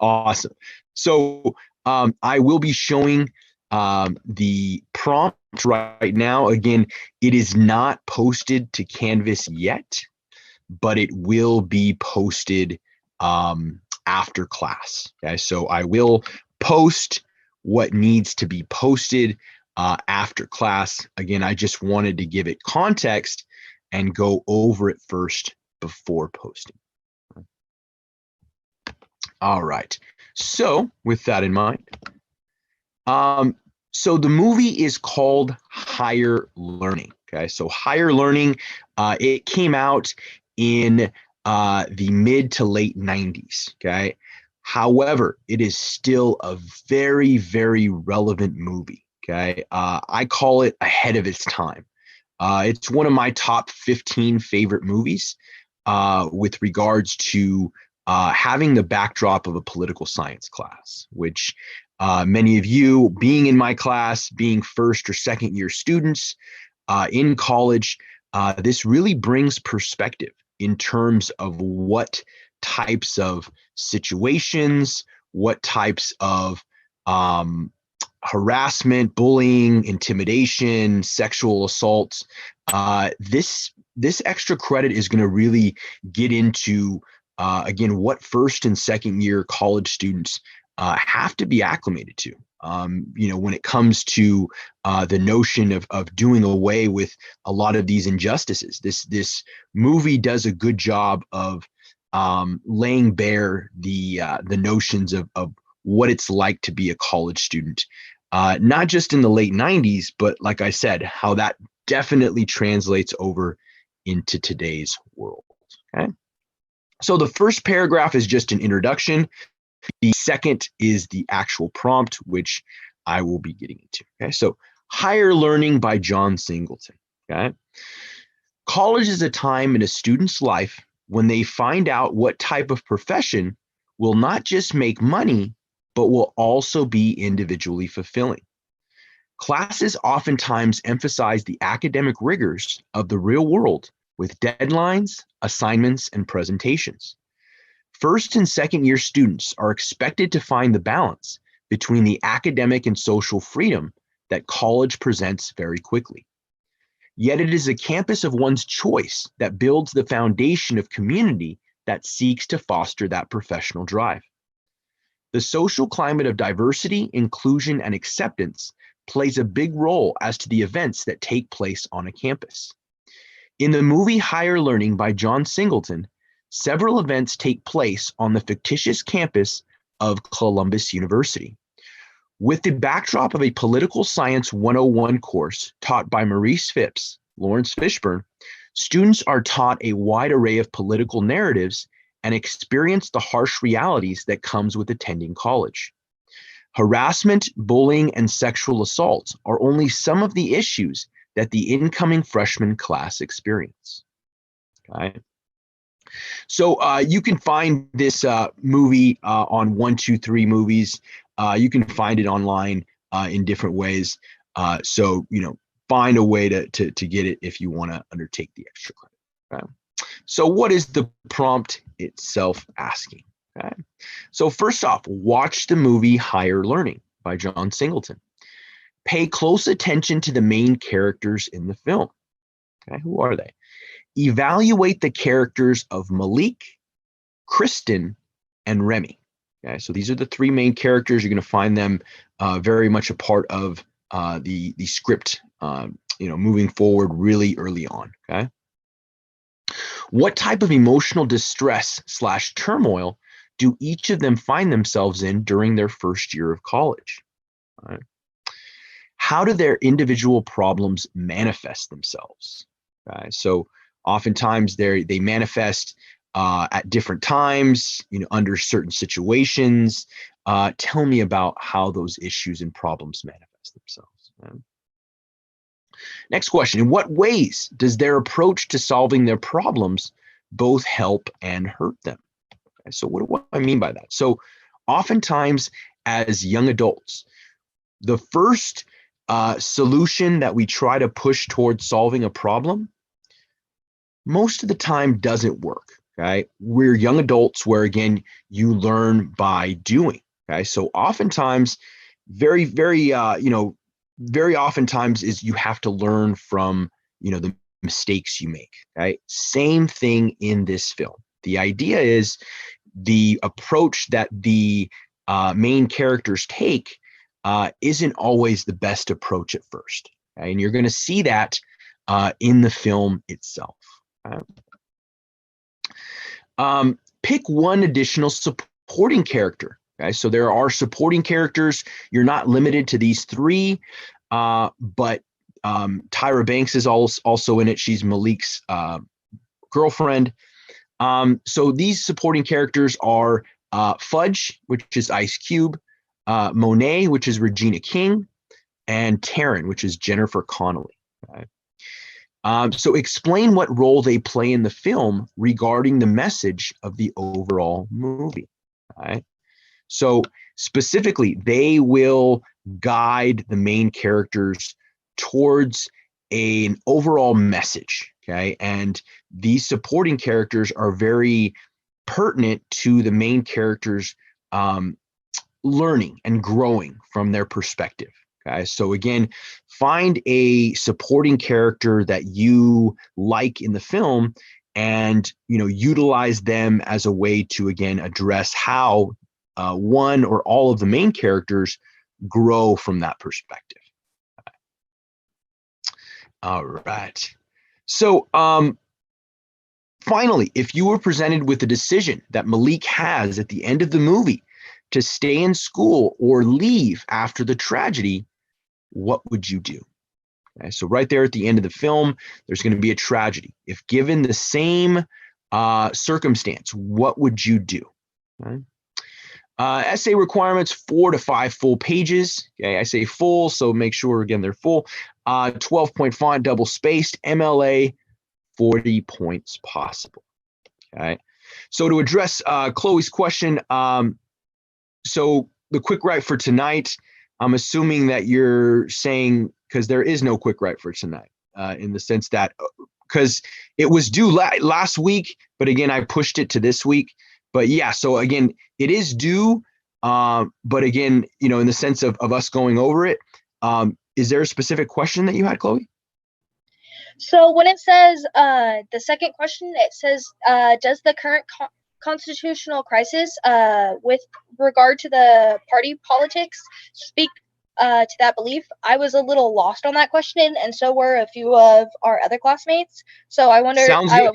Awesome. So I will be showing the prompt right now. Again, it is not posted to Canvas yet, but it will be posted after class. Okay, so I will post what needs to be posted after class. Again, I just wanted to give it context and go over it first before posting. All right. So with that in mind, so the movie is called Higher Learning. Okay. So Higher Learning, it came out in the mid to late 90s. Okay. However, it is still a very, very relevant movie. Okay. I call it ahead of its time. It's one of my top 15 favorite movies with regards to having the backdrop of a political science class, which many of you being in my class, being first or second year students in college, this really brings perspective in terms of what types of situations, what types of harassment, bullying, intimidation, sexual assaults. This extra credit is going to really get into again what first and second year college students have to be acclimated to. When it comes to the notion of doing away with a lot of these injustices, this movie does a good job of laying bare the notions of what it's like to be a college student, not just in the late 90s, but like I said, how that definitely translates over into today's world. Okay. So the first paragraph is just an introduction. The second is the actual prompt, which I will be getting into. Okay. So Higher Learning by John Singleton. Okay. College is a time in a student's life when they find out what type of profession will not just make money, but will also be individually fulfilling. Classes oftentimes emphasize the academic rigors of the real world with deadlines, assignments, and presentations. First and second year students are expected to find the balance between the academic and social freedom that college presents very quickly. Yet it is a campus of one's choice that builds the foundation of community that seeks to foster that professional drive. The social climate of diversity, inclusion, and acceptance plays a big role as to the events that take place on a campus. In the movie Higher Learning by John Singleton, several events take place on the fictitious campus of Columbus University. With the backdrop of a political science 101 course taught by Maurice Phipps, Lawrence Fishburne, students are taught a wide array of political narratives and experience the harsh realities that comes with attending college. Harassment, bullying, and sexual assault are only some of the issues that the incoming freshman class experience. Okay. So you can find this movie on 123 Movies. You can find it online in different ways. So find a way to get it if you want to undertake the extra credit. Okay. So what is the prompt itself asking? Okay. So first off, watch the movie Higher Learning by John Singleton. Pay close attention to the main characters in the film. Okay. Who are they? Evaluate the characters of Malik, Kristen, and Remy. Okay. So these are the three main characters. You're going to find them very much a part of the script, moving forward really early on. Okay. What type of emotional distress / turmoil do each of them find themselves in during their first year of college? All right. How do their individual problems manifest themselves? Okay. So oftentimes they manifest at different times, under certain situations. Tell me about how those issues and problems manifest themselves. Okay. Next question, in what ways does their approach to solving their problems both help and hurt them? Okay, so what do I mean by that? So oftentimes as young adults, the first solution that we try to push towards solving a problem, most of the time doesn't work. Okay. We're young adults where, again, you learn by doing. Okay. So oftentimes, very oftentimes is you have to learn from, the mistakes you make. Okay. Same thing in this film. The idea is the approach that the main characters take isn't always the best approach at first. Okay? And you're going to see that in the film itself. Okay? Pick one additional supporting character. Okay, so there are supporting characters. You're not limited to these three, but Tyra Banks is also in it. She's Malik's girlfriend. So these supporting characters are Fudge, which is Ice Cube, Monet, which is Regina King, and Taryn, which is Jennifer Connelly. Okay? So explain what role they play in the film regarding the message of the overall movie. Okay? So specifically, they will guide the main characters towards an overall message. Okay. And these supporting characters are very pertinent to the main characters learning and growing from their perspective. Okay. So again, find a supporting character that you like in the film and, utilize them as a way to, again, address how one or all of the main characters grow from that perspective. All right. So finally, if you were presented with a decision that Malik has at the end of the movie to stay in school or leave after the tragedy, what would you do? Okay, so right there at the end of the film, there's going to be a tragedy. If given the same circumstance, what would you do? Okay. Essay requirements, 4 to 5 full pages. Okay, I say full, so make sure, again, they're full. 12-point font, double spaced, MLA, 40 points possible. Okay, so to address Chloe's question, so the quick write for tonight, I'm assuming that you're saying, because there is no quick write for tonight, in the sense that, because it was due last week, but again, I pushed it to this week. But yeah, so again, it is due, but again, in the sense of us going over it, is there a specific question that you had, Chloe? So when it says the second question, it says, does the current constitutional crisis with regard to the party politics speak to that belief? I was a little lost on that question, and so were a few of our other classmates. So I wonder. Sounds good.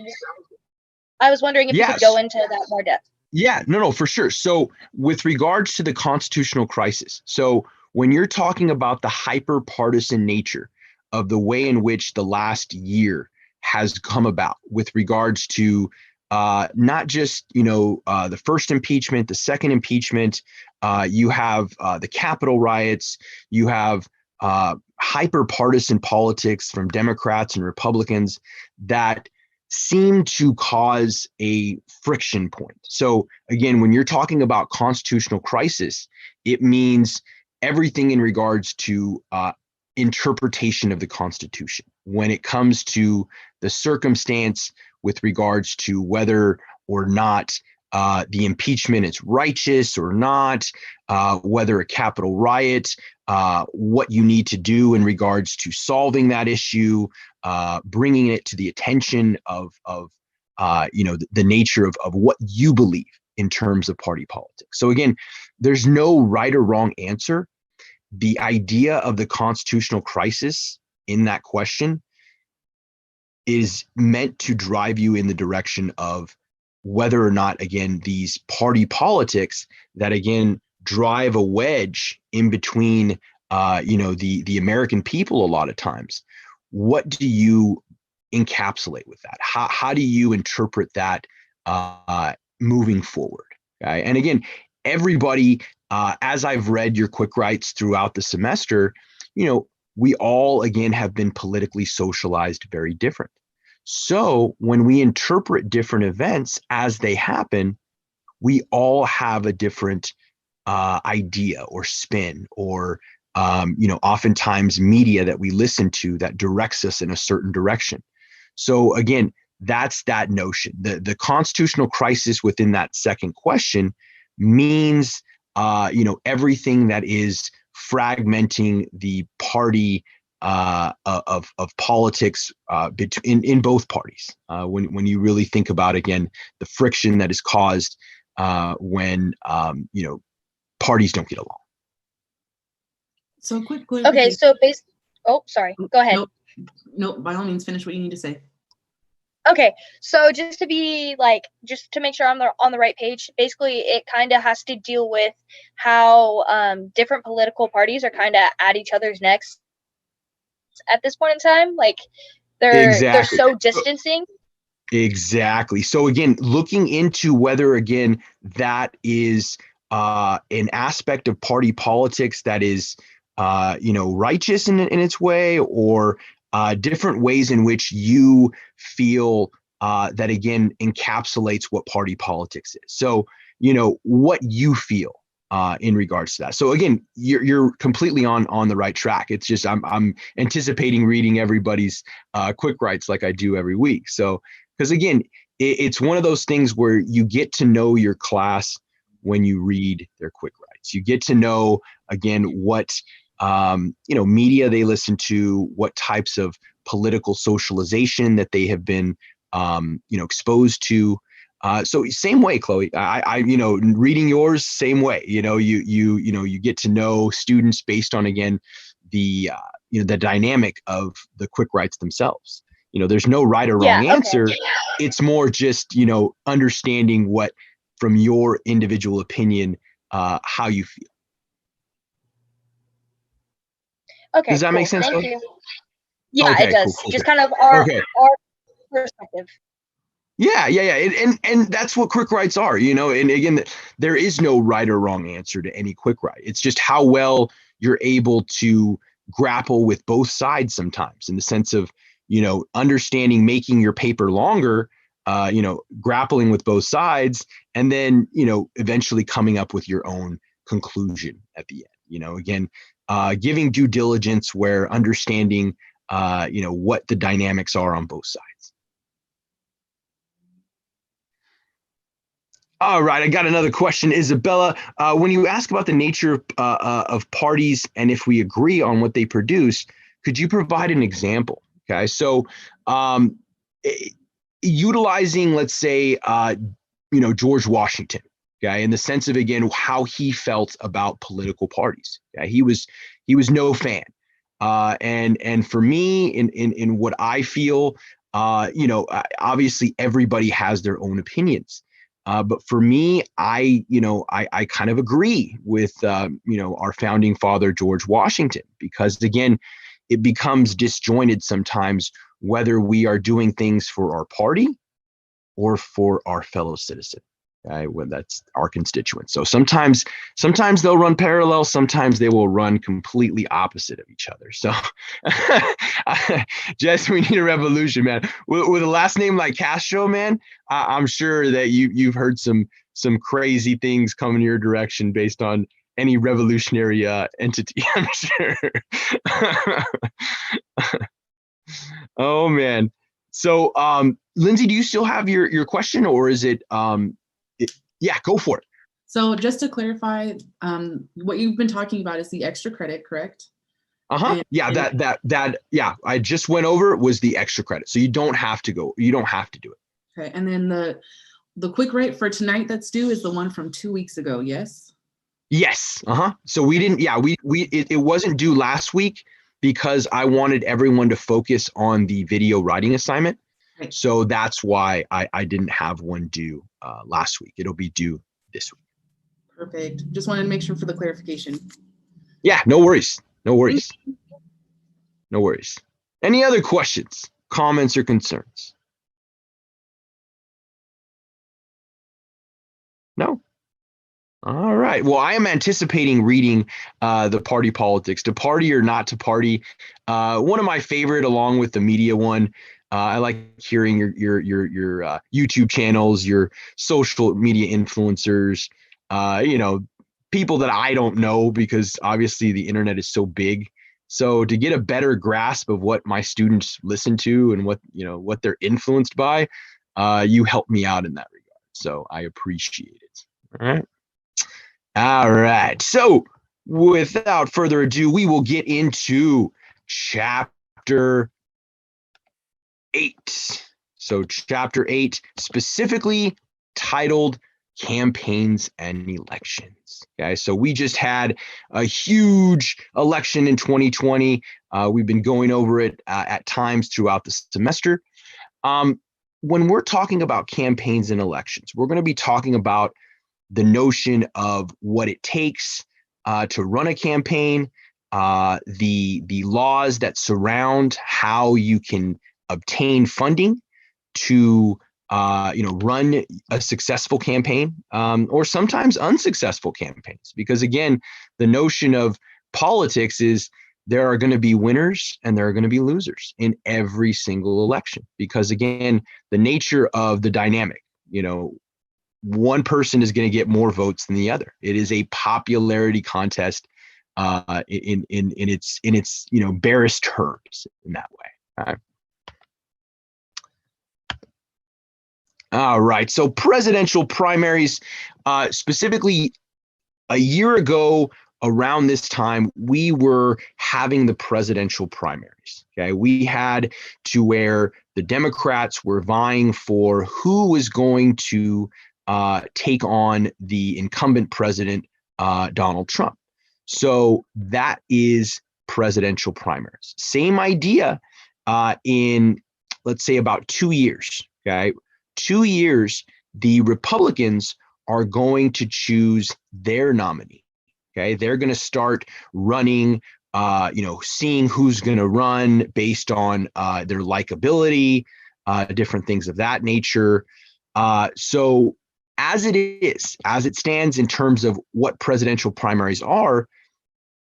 I was wondering if you could go into that more depth. Yeah, no, for sure. So with regards to the constitutional crisis, so when you're talking about the hyper-partisan nature of the way in which the last year has come about with regards to not just, the first impeachment, the second impeachment, you have the Capitol riots, you have hyper-partisan politics from Democrats and Republicans that seem to cause a friction point. So again, when you're talking about constitutional crisis, it means everything in regards to interpretation of the Constitution. When it comes to the circumstance with regards to whether or not the impeachment is righteous or not, whether a Capitol riot, what you need to do in regards to solving that issue, bringing it to the attention of the nature of what you believe in terms of party politics. So again, there's no right or wrong answer. The idea of the constitutional crisis in that question is meant to drive you in the direction of whether or not, again, these party politics that, again, drive a wedge in between, the American people a lot of times. What do you encapsulate with that? How do you interpret that moving forward? Okay? And again, everybody, as I've read your quick writes throughout the semester, we all, again, have been politically socialized very different. So when we interpret different events as they happen, we all have a different idea or spin or, oftentimes media that we listen to that directs us in a certain direction. So again, that's that notion. The constitutional crisis within that second question means everything that is fragmenting the party of politics in both parties. When you really think about, again, the friction that is caused when parties don't get along. So quick. Okay, so oh, sorry. Go ahead. No, by all means, finish what you need to say. Okay, so just to make sure I'm on the right page, basically it kind of has to deal with how different political parties are kind of at each other's necks at this point in time. Like they're so distancing. Exactly. So again, looking into whether, again, that is an aspect of party politics that is righteous in its way, or different ways in which you feel that, again, encapsulates what party politics is. So, what you feel in regards to that. So again, you're completely on the right track. It's just I'm anticipating reading everybody's quick writes like I do every week. So, because again, it's one of those things where you get to know your class when you read their quick writes. You get to know, again, what media they listen to, what types of political socialization that they have been exposed to. So same way, Chloe, I reading yours, same way, you get to know students based on, again, the dynamic of the quick writes themselves. There's no right or wrong answer. It's more just, understanding what, from your individual opinion, how you feel. Okay. Does that make sense? Thank you. Yeah, okay, it does. Cool. Just kind of our perspective. Yeah. And that's what quick writes are, and again, there is no right or wrong answer to any quick write. It's just how well you're able to grapple with both sides sometimes, in the sense of, understanding, making your paper longer, grappling with both sides, and then, eventually coming up with your own conclusion at the end. Again, giving due diligence where understanding, what the dynamics are on both sides. All right, I got another question, Isabella. When you ask about the nature of parties and if we agree on what they produce, could you provide an example? Okay, so utilizing, let's say, George Washington, okay, in the sense of, again, how he felt about political parties. Okay? He was no fan, and for me, in what I feel, obviously everybody has their own opinions. But for me, I kind of agree with, our founding father, George Washington, because, again, it becomes disjointed sometimes whether we are doing things for our party or for our fellow citizen. Okay? When that's our constituents. So sometimes they'll run parallel, sometimes they will run completely opposite of each other. So Jess, we need a revolution, man. With a last name like Castro, man, I'm sure that you've heard some crazy things coming your direction based on any revolutionary entity, I'm sure. Oh man. So Lindsay, do you still have your question, or is it yeah, go for it. So just to clarify, what you've been talking about is the extra credit, correct? Yeah, that yeah, I just went over was the extra credit. So you don't have to do it. Okay, and then the quick write for tonight that's due is the one from 2 weeks ago, yes? Yes. So we didn't, it wasn't due last week because I wanted everyone to focus on the video writing assignment. Right. So that's why I didn't have one due last week. It'll be due this week. Perfect. Just wanted to make sure for the clarification. Yeah, no worries. No worries. No worries. Any other questions, comments, or concerns? No? All right. Well, I am anticipating reading the party politics, to party or not to party. One of my favorite, along with the media one. I like hearing your YouTube channels, your social media influencers, people that I don't know, because obviously the internet is so big. So to get a better grasp of what my students listen to and what they're influenced by, you helped me out in that regard. So I appreciate it. All right. All right. So without further ado, we will get into chapter 8. So chapter 8, specifically titled Campaigns and Elections. Okay, so we just had a huge election in 2020. We've been going over it at times throughout the semester. When we're talking about campaigns and elections, we're going to be talking about the notion of what it takes to run a campaign, the laws that surround how you can obtain funding to run a successful campaign, or sometimes unsuccessful campaigns. Because again, the notion of politics is there are going to be winners and there are going to be losers in every single election. Because again, the nature of the dynamic, one person is going to get more votes than the other. It is a popularity contest in its barest terms in that way. All right. So presidential primaries, specifically a year ago around this time, we were having the presidential primaries. Okay. We had to where the Democrats were vying for who was going to take on the incumbent president, Donald Trump. So that is presidential primaries. Same idea in, let's say, about 2 years. Okay. 2 years, the Republicans are going to choose their nominee. Okay, they're going to start running, seeing who's going to run based on their likability, different things of that nature. So as it stands in terms of what presidential primaries are,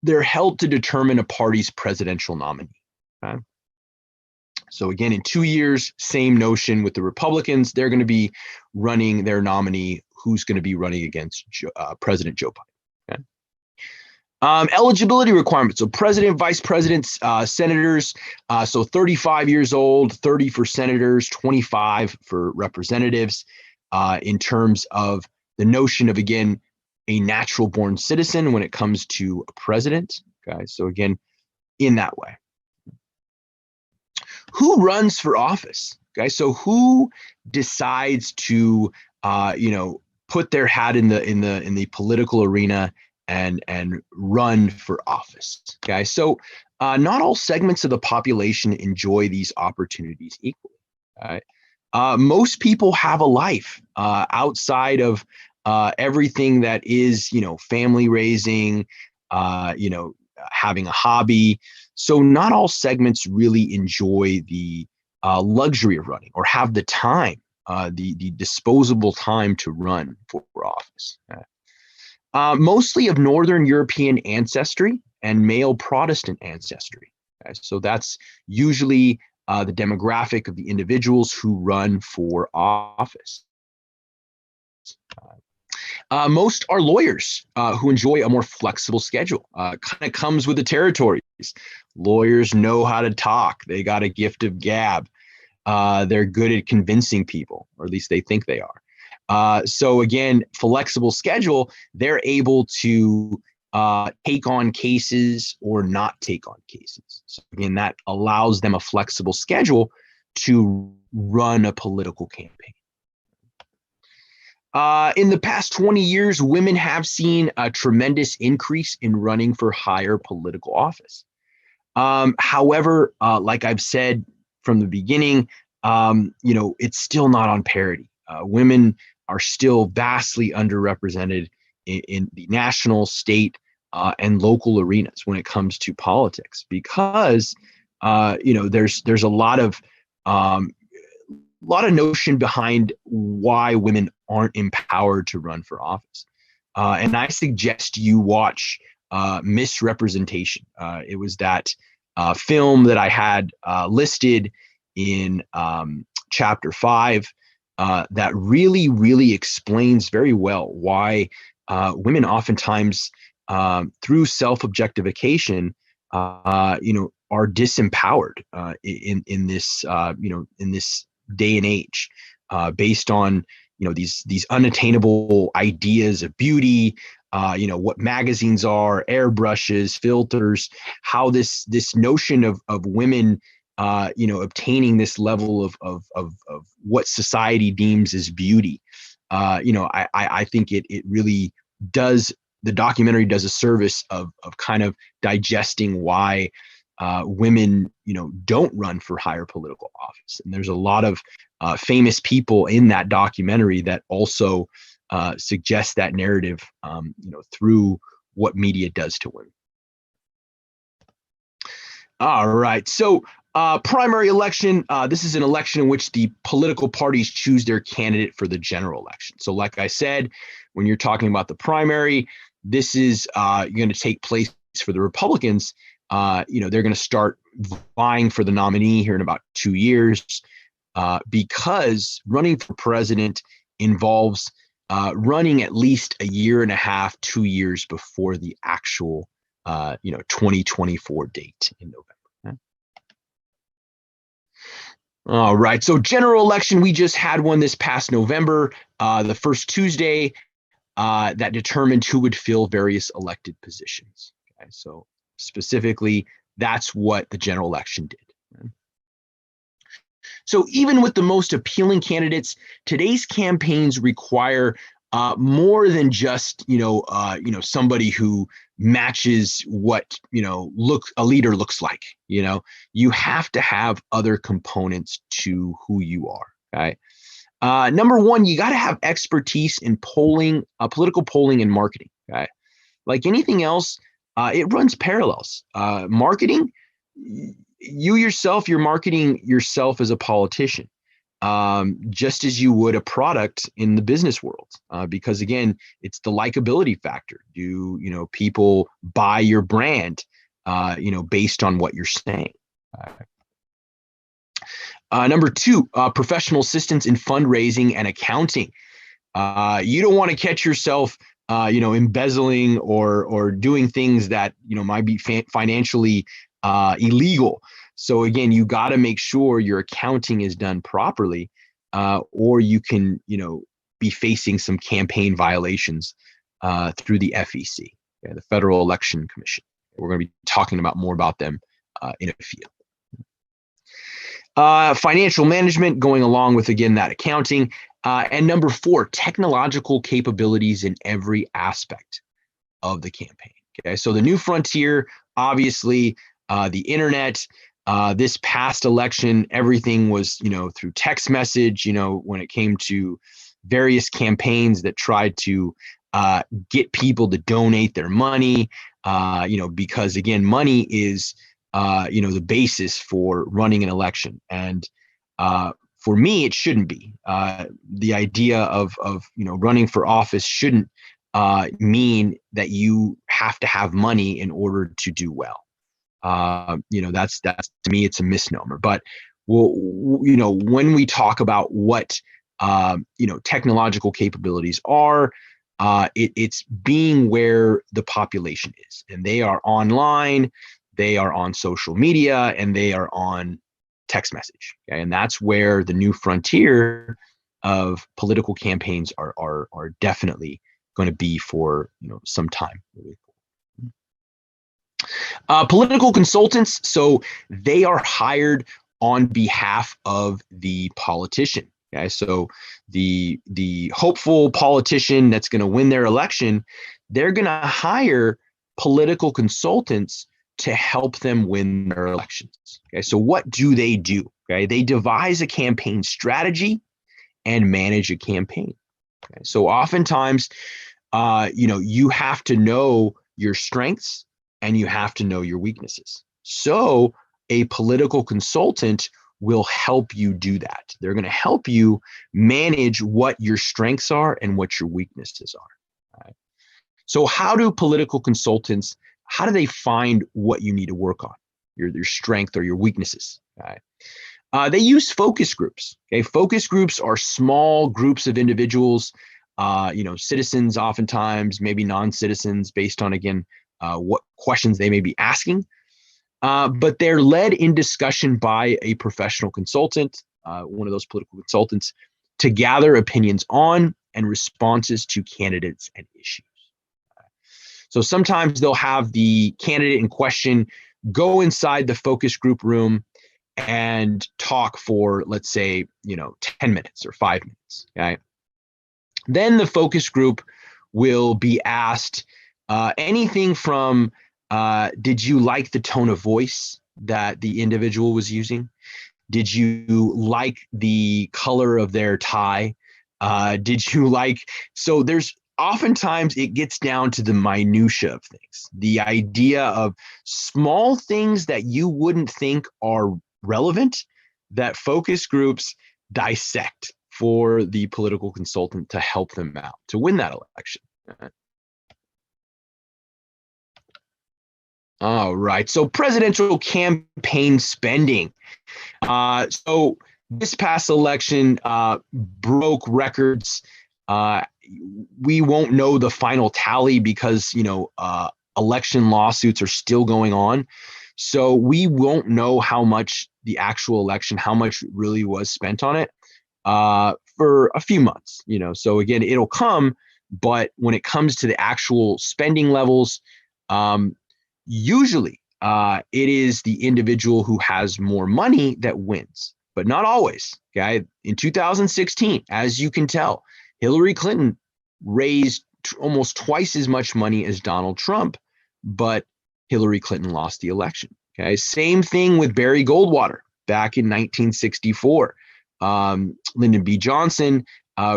they're held to determine a party's presidential nominee. Okay? So again, in 2 years, same notion with the Republicans. They're going to be running their nominee who's going to be running against President Joe Biden. Okay? Eligibility requirements. So president, vice presidents, senators. So 35 years old, 30 for senators, 25 for representatives. In terms of the notion of, again, a natural born citizen when it comes to a president. Okay, so again, in that way. Who runs for office? Okay, so who decides to put their hat in the political arena and run for office? Okay, so not all segments of the population enjoy these opportunities equally. Right? Most people have a life outside of everything that is, family raising, having a hobby. So not all segments really enjoy the luxury of running or have the time, the disposable time to run for office. Mostly of Northern European ancestry and male Protestant ancestry. So that's usually the demographic of the individuals who run for office. Most are lawyers who enjoy a more flexible schedule. Kind of comes with the territories. Lawyers know how to talk. They got a gift of gab. They're good at convincing people, or at least they think they are. So again, flexible schedule, they're able to take on cases or not take on cases. So again, that allows them a flexible schedule to run a political campaign. In the past 20 years, women have seen a tremendous increase in running for higher political office. However, like I've said from the beginning, it's still not on parity. Women are still vastly underrepresented in the national, state, and local arenas when it comes to politics, because there's a lot of notion behind why women aren't empowered to run for office. And I suggest you watch Misrepresentation. It was that film that I had listed in chapter 5 that really explains very well why women oftentimes, through self-objectification, are disempowered in this in this day and age, based on these unattainable ideas of beauty, what magazines are, airbrushes, filters, how this notion of women obtaining this level of what society deems as beauty. I think it really does. The documentary does a service of kind of digesting why women don't run for higher political office. And there's a lot of famous people in that documentary that also suggest that narrative through what media does to women. All right, so primary election, this is an election in which the political parties choose their candidate for the general election. So like I said, when you're talking about the primary, this is going to take place for the Republicans. They're going to start vying for the nominee here in about 2 years, because running for president involves running at least a year and a half, 2 years before the actual 2024 date in November. Okay? All right, so general election, we just had one this past November, the first Tuesday, that determined who would fill various elected positions. Okay, so specifically, that's what the general election did. Okay? So even with the most appealing candidates, today's campaigns require more than just somebody who matches what a leader looks like. You have to have other components to who you are. Okay. Number one, you got to have expertise in polling, political polling and marketing. Okay. Like anything else, it runs parallels. Marketing, you're marketing yourself as a politician, just as you would a product in the business world, because again, it's the likability factor. Do people buy your brand, based on what you're saying? Number two, professional assistance in fundraising and accounting. You don't want to catch yourself, embezzling or doing things that might be financially illegal. So again, you got to make sure your accounting is done properly, or you can be facing some campaign violations through the FEC, okay, the Federal Election Commission. We're going to be talking more about them in a few. Financial management, going along with, again, that accounting. And number four, technological capabilities in every aspect of the campaign. Okay, so the new frontier, obviously, the internet. This past election, everything was, through text message, when it came to various campaigns that tried to get people to donate their money, because again, money is the basis for running an election. And for me, it shouldn't be. The idea of running for office shouldn't mean that you have to have money in order to do well. That's to me, it's a misnomer. But when we talk about what technological capabilities are, it's being where the population is, and they are online, they are on social media, and they are on text message. Okay? And that's where the new frontier of political campaigns are definitely going to be for some time. Political consultants, so they are hired on behalf of the politician. Okay, so the hopeful politician that's going to win their election, they're going to hire political consultants to help them win their elections. Okay, so what do? Okay, they devise a campaign strategy and manage a campaign. Okay, so oftentimes, you have to know your strengths and you have to know your weaknesses. So a political consultant will help you do that. They're going to help you manage what your strengths are and what your weaknesses are. Right? So how do political consultants, how do they find what you need to work on, your strength or your weaknesses? Right? They use focus groups. Okay, focus groups are small groups of individuals, citizens oftentimes, maybe non-citizens, based on, again, what questions they may be asking. but they're led in discussion by a professional consultant, one of those political consultants, to gather opinions on and responses to candidates and issues. So sometimes they'll have the candidate in question go inside the focus group room and talk for, let's say, 10 minutes or 5 minutes. Okay. Then the focus group will be asked anything from, did you like the tone of voice that the individual was using? Did you like the color of their tie? Did you like, so there's oftentimes it gets down to the minutia of things, the idea of small things that you wouldn't think are relevant that focus groups dissect for the political consultant to help them out to win that election. All right. So presidential campaign spending. So this past election broke records. We won't know the final tally because, election lawsuits are still going on. So we won't know how much the actual election, how much really was spent on it for a few months, So again, it'll come, but when it comes to the actual spending levels, usually it is the individual who has more money that wins, but not always. Okay. In 2016, as you can tell, Hillary Clinton raised almost twice as much money as Donald Trump, but Hillary Clinton lost the election. Okay. Same thing with Barry Goldwater back in 1964. Lyndon B. Johnson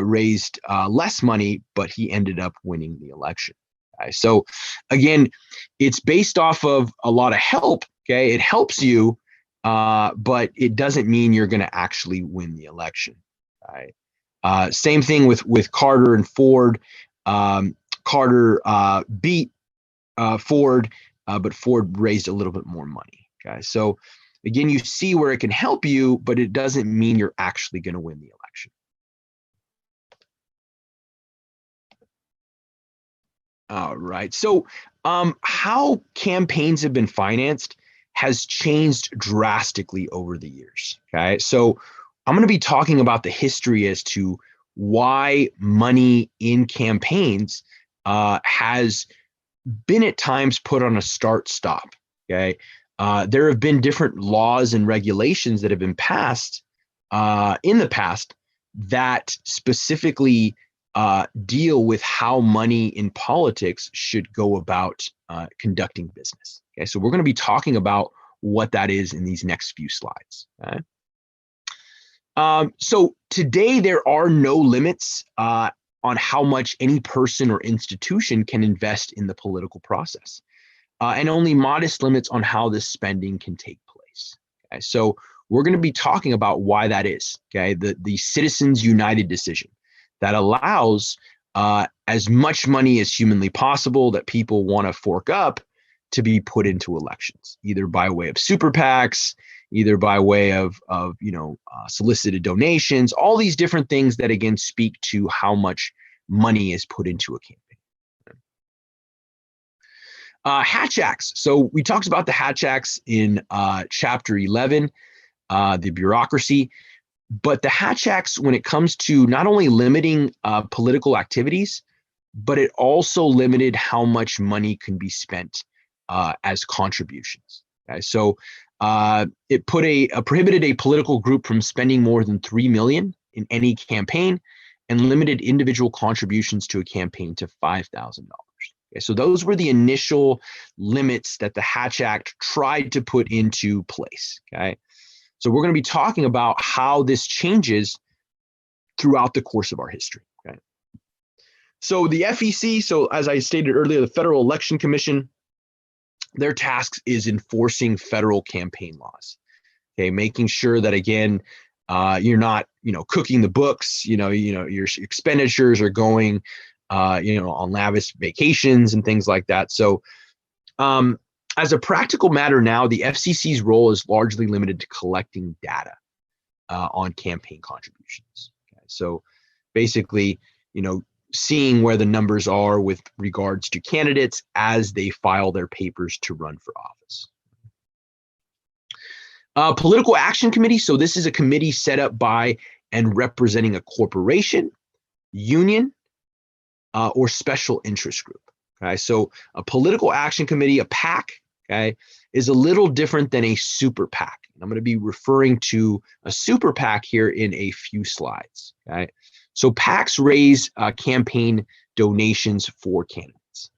raised less money, but he ended up winning the election. Okay? So again, it's based off of a lot of help. Okay. It helps you, but it doesn't mean you're going to actually win the election. Right? Same thing with Carter and Ford. Carter beat Ford, but Ford raised a little bit more money. Okay, so again, you see where it can help you, but it doesn't mean you're actually going to win the election. All right. So how campaigns have been financed has changed drastically over the years. Okay. So I'm going to be talking about the history as to why money in campaigns has been at times put on a start-stop. Okay. There have been different laws and regulations that have been passed in the past that specifically deal with how money in politics should go about conducting business. Okay, so we're going to be talking about what that is in these next few slides. Okay? So today there are no limits on how much any person or institution can invest in the political process, and only modest limits on how this spending can take place. Okay, so we're going to be talking about why that is. Okay, the Citizens United decision that allows as much money as humanly possible that people want to fork up to be put into elections, either by way of super PACs, either by way of solicited donations, all these different things that again speak to how much money is put into a campaign. Hatch Acts. So we talked about the Hatch Acts in chapter 11, the bureaucracy. But the Hatch Acts, when it comes to not only limiting political activities, but it also limited how much money can be spent as contributions. Okay? So it prohibited a political group from spending more than $3 million in any campaign, and limited individual contributions to a campaign to $5,000. Okay? So those were the initial limits that the Hatch Act tried to put into place. Okay. So we're going to be talking about how this changes throughout the course of our history. Okay. So the FEC, so as I stated earlier, the Federal Election Commission, their task is enforcing federal campaign laws. Okay, making sure that again, you're not, cooking the books. Your expenditures are going, on lavish vacations and things like that. So, as a practical matter now, the FCC's role is largely limited to collecting data on campaign contributions. Okay? So basically, seeing where the numbers are with regards to candidates as they file their papers to run for office. Political Action Committee. So this is a committee set up by and representing a corporation, union, or special interest group. Okay, so a political action committee, a PAC, okay, is a little different than a super PAC. I'm going to be referring to a super PAC here in a few slides. Okay, so PACs raise campaign donations for candidates.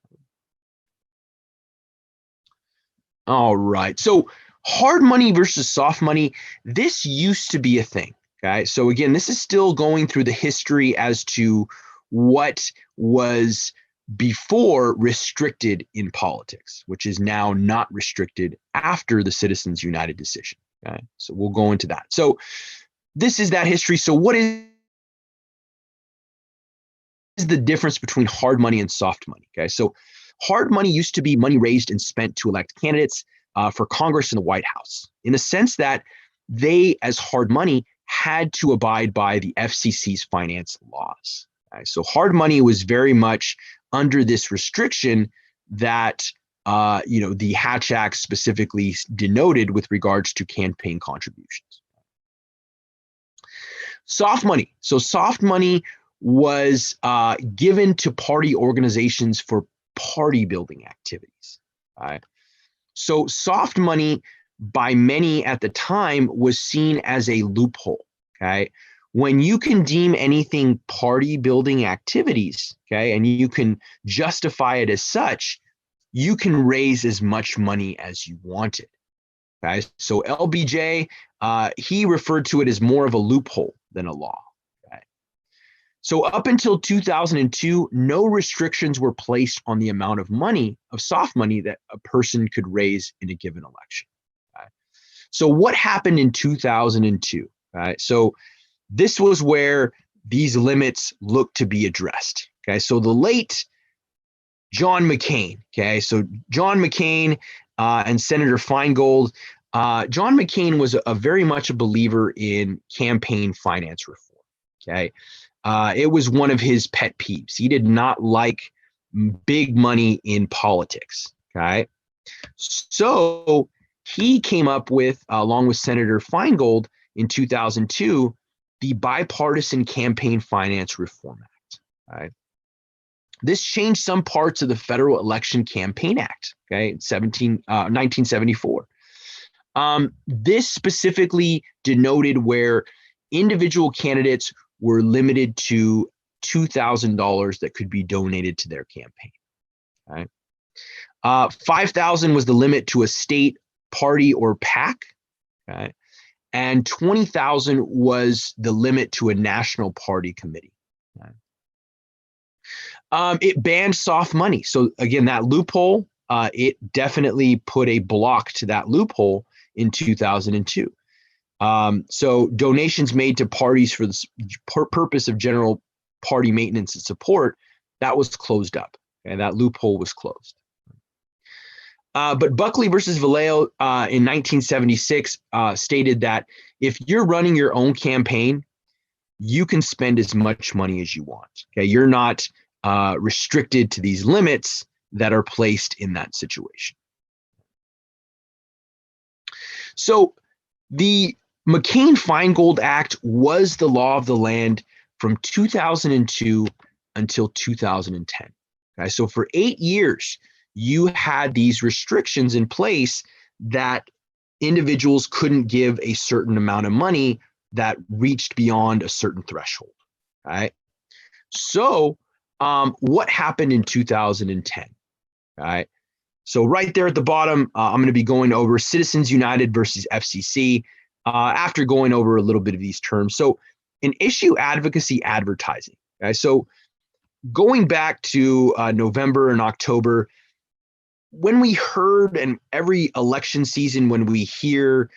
All right, so hard money versus soft money. This used to be a thing. Okay, so again, this is still going through the history as to what was before restricted in politics, which is now not restricted after the Citizens United decision. Okay, so we'll go into that. So this is that history. So what is the difference between hard money and soft money? Okay, so hard money used to be money raised and spent to elect candidates for Congress and the White House, in the sense that they, as hard money, had to abide by the FCC's finance laws. Okay, so hard money was very much under this restriction that the Hatch Act specifically denoted with regards to campaign contributions. Soft money. So soft money was given to party organizations for party building activities. Right? So soft money by many at the time was seen as a loophole. Okay. When you can deem anything party building activities, okay, and you can justify it as such, you can raise as much money as you wanted. Okay, so LBJ, he referred to it as more of a loophole than a law. Okay, so up until 2002, no restrictions were placed on the amount of money, of soft money, that a person could raise in a given election. Okay, so what happened in 2002? Right, so this was where these limits looked to be addressed. Okay, so the late John McCain. Okay, so John McCain and Senator Feingold. John McCain was a very much a believer in campaign finance reform. Okay, it was one of his pet peeves. He did not like big money in politics. Okay, so he came up with, along with Senator Feingold in 2002, the Bipartisan Campaign Finance Reform Act. Right? This changed some parts of the Federal Election Campaign Act, okay, 1974. This specifically denoted where individual candidates were limited to $2,000 that could be donated to their campaign. Okay? $5,000 was the limit to a state party or PAC. Okay? And $20,000 was the limit to a national party committee. Okay? It banned soft money. So again, that loophole, it definitely put a block to that loophole in 2002. So donations made to parties for the purpose of general party maintenance and support, that was closed up, and that loophole was closed. But Buckley versus Vallejo in 1976 stated that if you're running your own campaign, you can spend as much money as you want. Okay, you're not restricted to these limits that are placed in that situation. So the McCain-Feingold Act was the law of the land from 2002 until 2010. Okay, so for 8 years, you had these restrictions in place that individuals couldn't give a certain amount of money that reached beyond a certain threshold. Right? So what happened in 2010? Right? So right there at the bottom, I'm going to be going over Citizens United versus FCC after going over a little bit of these terms. So an issue advocacy advertising. Okay? So going back to November and October, when we heard, and every election season when we hear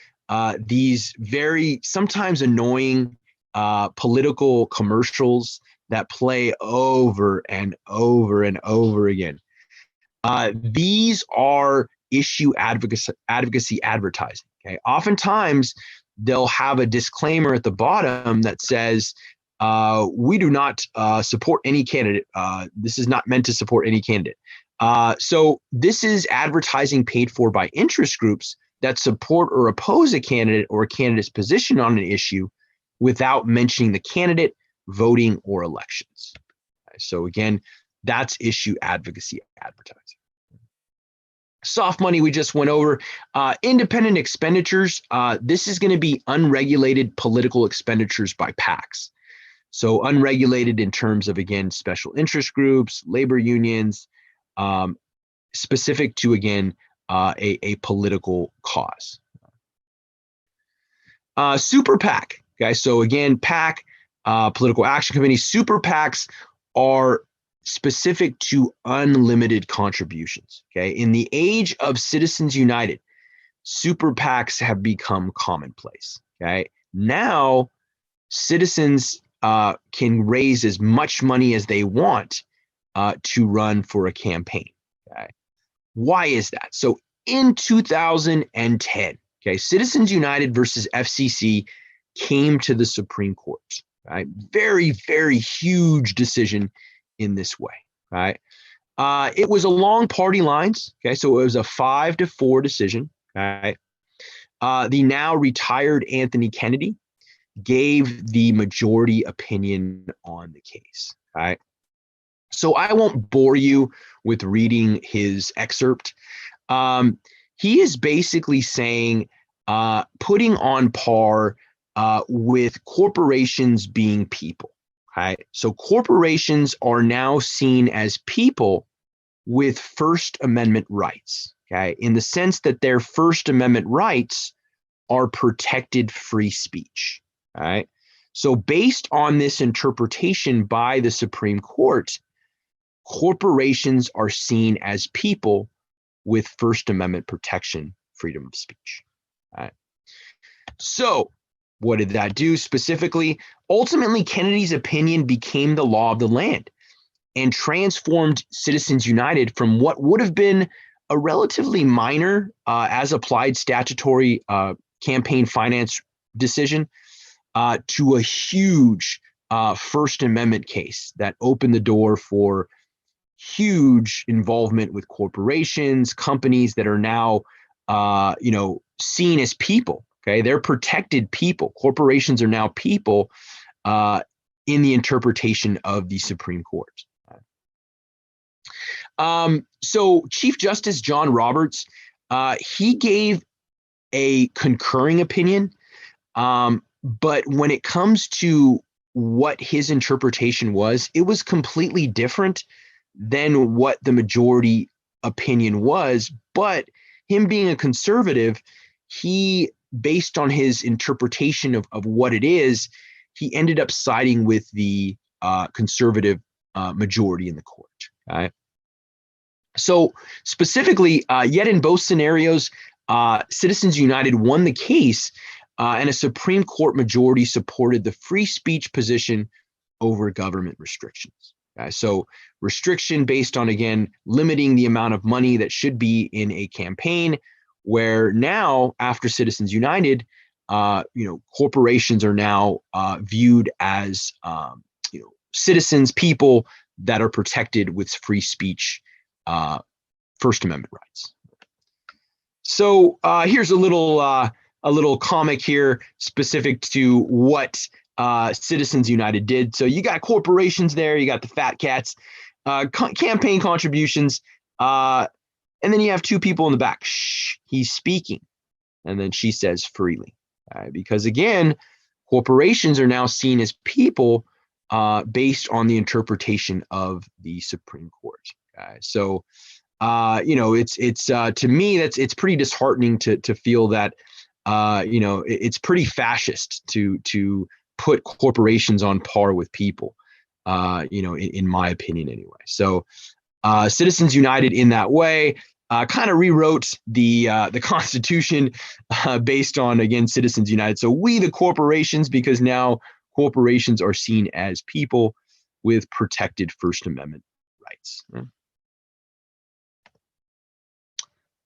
these very sometimes annoying political commercials that play over and over and over again, these are issue advocacy advertising. Okay, oftentimes they'll have a disclaimer at the bottom that says, we do not support any candidate. This is not meant to support any candidate. So this is advertising paid for by interest groups that support or oppose a candidate or a candidate's position on an issue without mentioning the candidate, voting, or elections. So again, that's issue advocacy advertising. Soft money we just went over. Independent expenditures, this is going to be unregulated political expenditures by PACs. So unregulated in terms of, again, special interest groups, labor unions, specific to, again, a political cause. Super PAC, guys. So again, PAC, political action committee, super PACs are specific to unlimited contributions. Okay. In the age of Citizens United, super PACs have become commonplace. Okay. Now, citizens can raise as much money as they want to run for a campaign. Okay. Why is that? So in 2010, okay, Citizens United versus FCC came to the Supreme Court. Right? Very, very huge decision in this way. Right? It was along party lines. Okay, so it was a 5-4 decision. Right? The now retired Anthony Kennedy gave the majority opinion on the case. Right? So I won't bore you with reading his excerpt. He is basically saying, putting on par with corporations being people. Right? So corporations are now seen as people with First Amendment rights. Okay, in the sense that their First Amendment rights are protected free speech. Right? So based on this interpretation by the Supreme Court, corporations are seen as people with First Amendment protection, freedom of speech. All right. So what did that do specifically? Ultimately, Kennedy's opinion became the law of the land and transformed Citizens United from what would have been a relatively minor as applied statutory campaign finance decision to a huge First Amendment case that opened the door for huge involvement with corporations, companies that are now, seen as people. Okay, they're protected people. Corporations are now people in the interpretation of the Supreme Court. So Chief Justice John Roberts, he gave a concurring opinion, but when it comes to what his interpretation was, it was completely different than what the majority opinion was. But him being a conservative, he, based on his interpretation of what it is, he ended up siding with the conservative majority in the court. Okay? So specifically, yet in both scenarios, Citizens United won the case, and a Supreme Court majority supported the free speech position over government restrictions. So restriction based on, again, limiting the amount of money that should be in a campaign, where now, after Citizens United, corporations are now viewed as, citizens, people that are protected with free speech, First Amendment rights. So here's a little comic here specific to what Citizens United did. So you got corporations there, you got the fat cats, campaign contributions, and then you have two people in the back. Shh, he's speaking. And then she says freely. Because again, corporations are now seen as people based on the interpretation of the Supreme Court. So it's to me, it's pretty disheartening to feel that it's pretty fascist to put corporations on par with people, in my opinion anyway. So Citizens United in that way kind of rewrote the Constitution based on, again, Citizens United. So we the corporations, because now corporations are seen as people with protected First Amendment rights.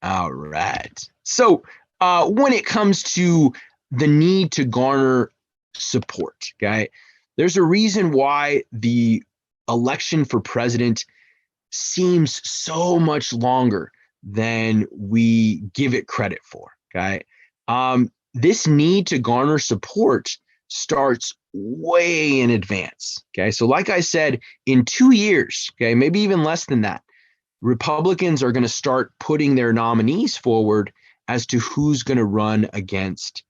All right. So when it comes to the need to garner support, okay, there's a reason why the election for president seems so much longer than we give it credit for. Okay. This need to garner support starts way in advance. Okay. So, like I said, in 2 years, okay, maybe even less than that, Republicans are going to start putting their nominees forward as to who's going to run against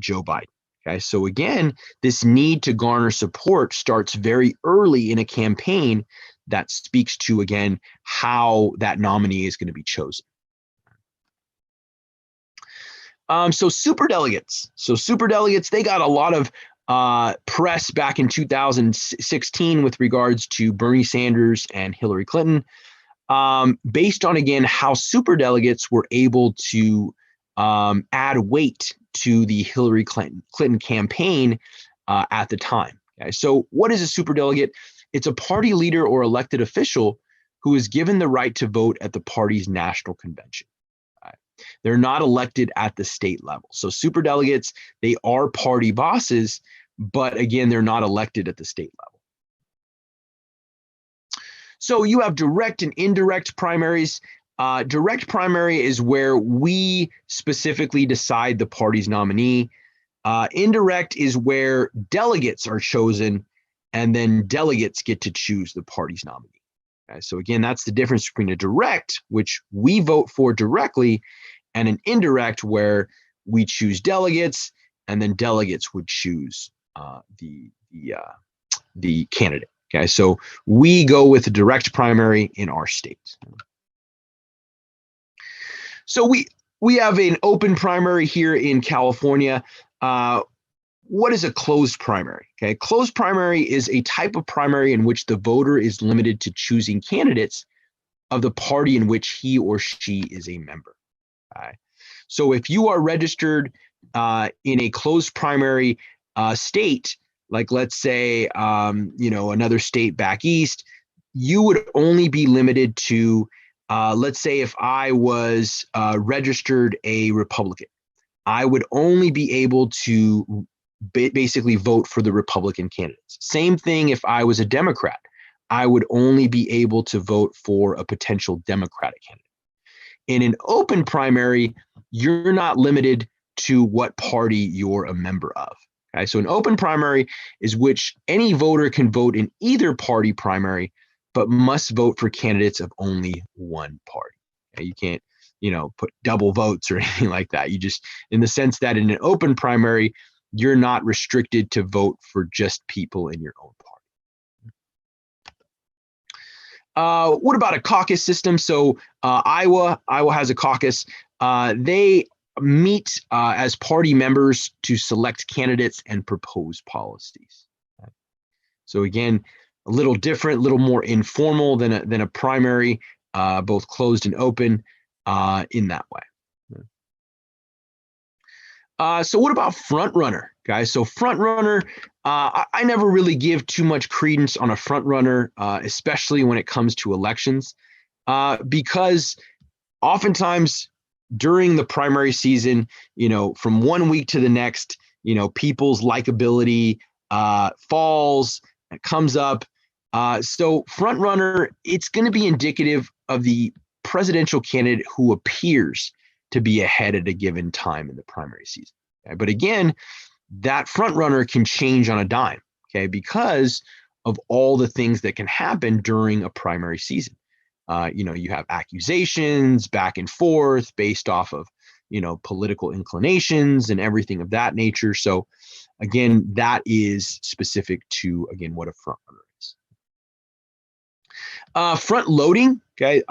Joe Biden. Okay. So, again, this need to garner support starts very early in a campaign that speaks to, again, how that nominee is going to be chosen. So superdelegates, they got a lot of press back in 2016 with regards to Bernie Sanders and Hillary Clinton, based on, again, how superdelegates were able to add weight to the Hillary Clinton campaign at the time. Okay? So what is a superdelegate? It's a party leader or elected official who is given the right to vote at the party's national convention. They're not elected at the state level. So superdelegates, they are party bosses, but again, they're not elected at the state level. So you have direct and indirect primaries. Direct primary is where we specifically decide the party's nominee. Indirect is where delegates are chosen, and then delegates get to choose the party's nominee. Okay, so again, that's the difference between a direct, which we vote for directly, and an indirect where we choose delegates, and then delegates would choose the candidate. Okay, so we go with a direct primary in our state. So we have an open primary here in California. What is a closed primary? Okay, closed primary is a type of primary in which the voter is limited to choosing candidates of the party in which he or she is a member. Okay. So if you are registered in a closed primary state, like let's say another state back east, you would only be limited to, let's say if I was registered a Republican, I would only be able to basically vote for the Republican candidates. Same thing if I was a Democrat, I would only be able to vote for a potential Democratic candidate. In an open primary, you're not limited to what party you're a member of. Okay, so an open primary is which any voter can vote in either party primary, but must vote for candidates of only one party. Okay, you can't, put double votes or anything like that. You just, in the sense that in an open primary, you're not restricted to vote for just people in your own party. What about a caucus system? So Iowa has a caucus. They meet as party members to select candidates and propose policies. So again, a little different, a little more informal than a primary, both closed and open in that way. So what about front runner, guys? So front runner, I never really give too much credence on a front runner, especially when it comes to elections, because oftentimes during the primary season, from 1 week to the next, people's likability falls, it comes up. So front runner, it's going to be indicative of the presidential candidate who appears to be ahead at a given time in the primary season. Okay? But again, that front runner can change on a dime, okay, because of all the things that can happen during a primary season. You have accusations back and forth based off of, political inclinations and everything of that nature. So again, that is specific to, again, what a front runner is. Front loading, okay.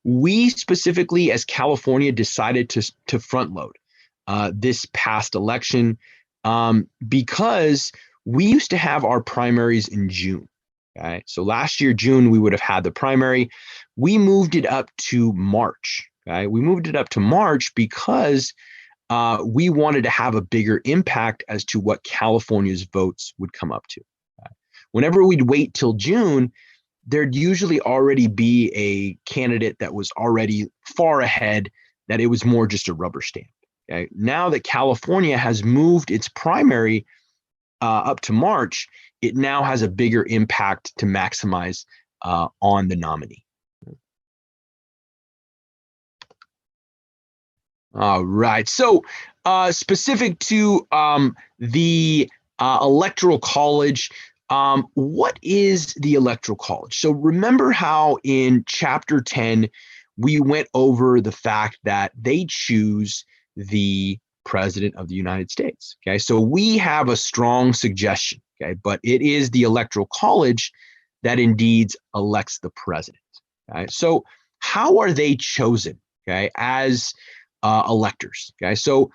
We specifically, as California, decided to front load this past election because we used to have our primaries in June. Okay, so last year, June, we would have had the primary. We moved it up to March. Okay, we moved it up to March because we wanted to have a bigger impact as to what California's votes would come up to. Okay. Whenever we'd wait till June, there'd usually already be a candidate that was already far ahead, that it was more just a rubber stamp. Okay, now that California has moved its primary up to March, it now has a bigger impact to maximize on the nominee. All right. So specific to the Electoral College, what is the Electoral College? So remember how in Chapter 10, we went over the fact that they choose the President of the United States. Okay. So we have a strong suggestion. Okay. But it is the Electoral College that indeed elects the president. Okay. So how are they chosen? Okay. As electors. Okay. So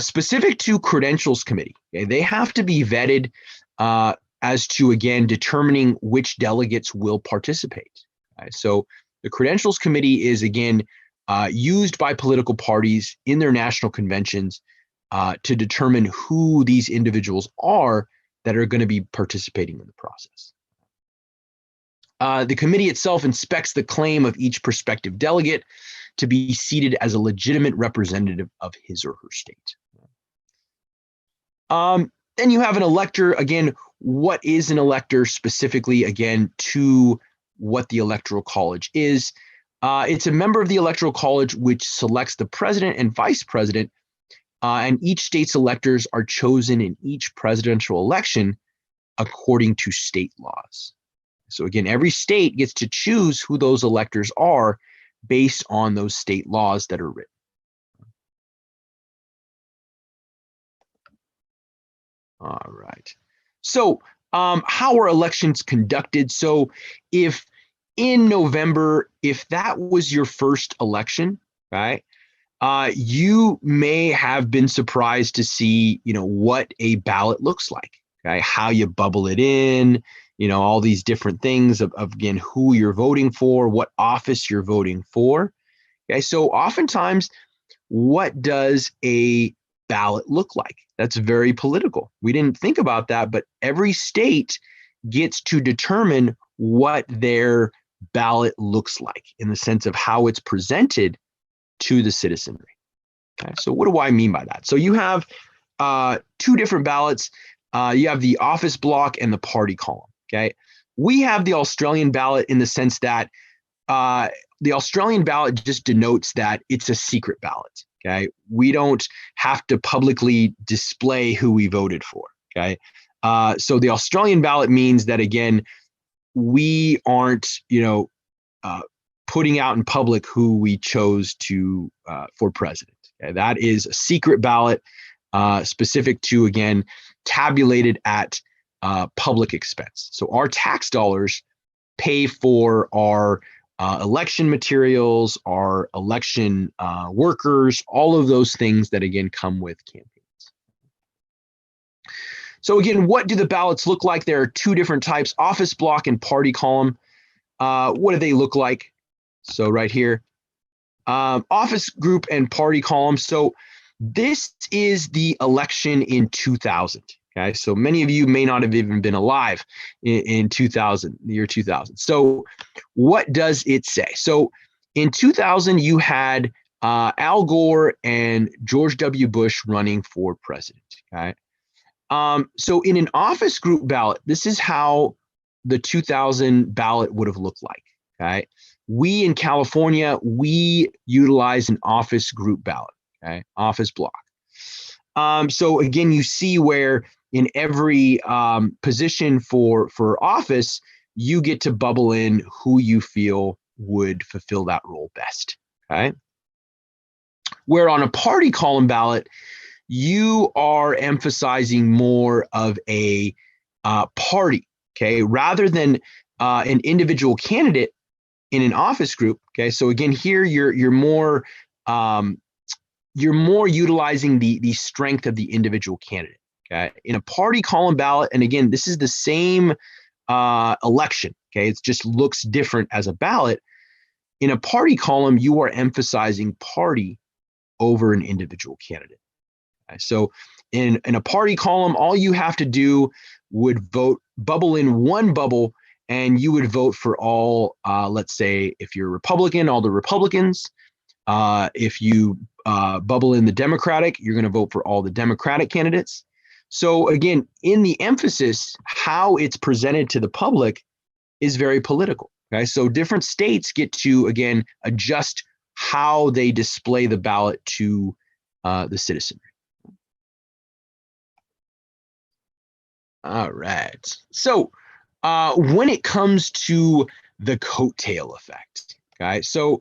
specific to credentials committee, okay, they have to be vetted as to, again, determining which delegates will participate. Okay? So the credentials committee is, again, used by political parties in their national conventions to determine who these individuals are that are going to be participating in the process. The committee itself inspects the claim of each prospective delegate to be seated as a legitimate representative of his or her state. Then you have an elector. Again, what is an elector specifically, again, to what the Electoral College is? It's a member of the Electoral College which selects the president and vice president, and each state's electors are chosen in each presidential election according to state laws. So again, every state gets to choose who those electors are based on those state laws that are written. All right. So how are elections conducted? So if in November, if that was your first election, right, you may have been surprised to see, what a ballot looks like, okay, how you bubble it in, all these different things of again, who you're voting for, what office you're voting for. Okay, so oftentimes, what does a ballot look like? That's very political. We didn't think about that, but every state gets to determine what their ballot looks like in the sense of how it's presented to the citizenry. Okay, so what do I mean by that? So you have two different ballots. You have the office block and the party column. Okay, we have the Australian ballot in the sense that the Australian ballot just denotes that it's a secret ballot. Okay, we don't have to publicly display who we voted for. Okay, so the Australian ballot means that, again, we aren't, putting out in public who we chose to for president. Okay, that is a secret ballot, specific to, again, tabulated at public expense. So our tax dollars pay for our election materials, our election workers, all of those things that, again, come with campaigns. So again, what do the ballots look like? There are two different types, office block and party column. What do they look like? So right here, office group and party column. So this is the election in 2000. Okay, so many of you may not have even been alive in 2000, the year 2000. So what does it say? So in 2000, you had Al Gore and George W. Bush running for president. Okay, so in an office group ballot, this is how the 2000 ballot would have looked like. Okay, we in California, we utilize an office group ballot. Okay, office block. So again, you see where in every position for office, you get to bubble in who you feel would fulfill that role best. Okay. Where on a party column ballot, you are emphasizing more of a party. Okay, rather than an individual candidate in an office group. Okay, so again, here you're more utilizing the strength of the individual candidate. Okay, in a party column ballot, and again, this is the same election. Okay, it just looks different as a ballot. In a party column, you are emphasizing party over an individual candidate. Okay, so in a party column, all you have to do would bubble in one bubble, and you would vote for all. Let's say if you're Republican, all the Republicans. If you bubble in the Democratic, you're going to vote for all the Democratic candidates. So again, in the emphasis, how it's presented to the public is very political. Okay, so different states get to, again, adjust how they display the ballot to the citizenry. All right. So when it comes to the coattail effect, okay, so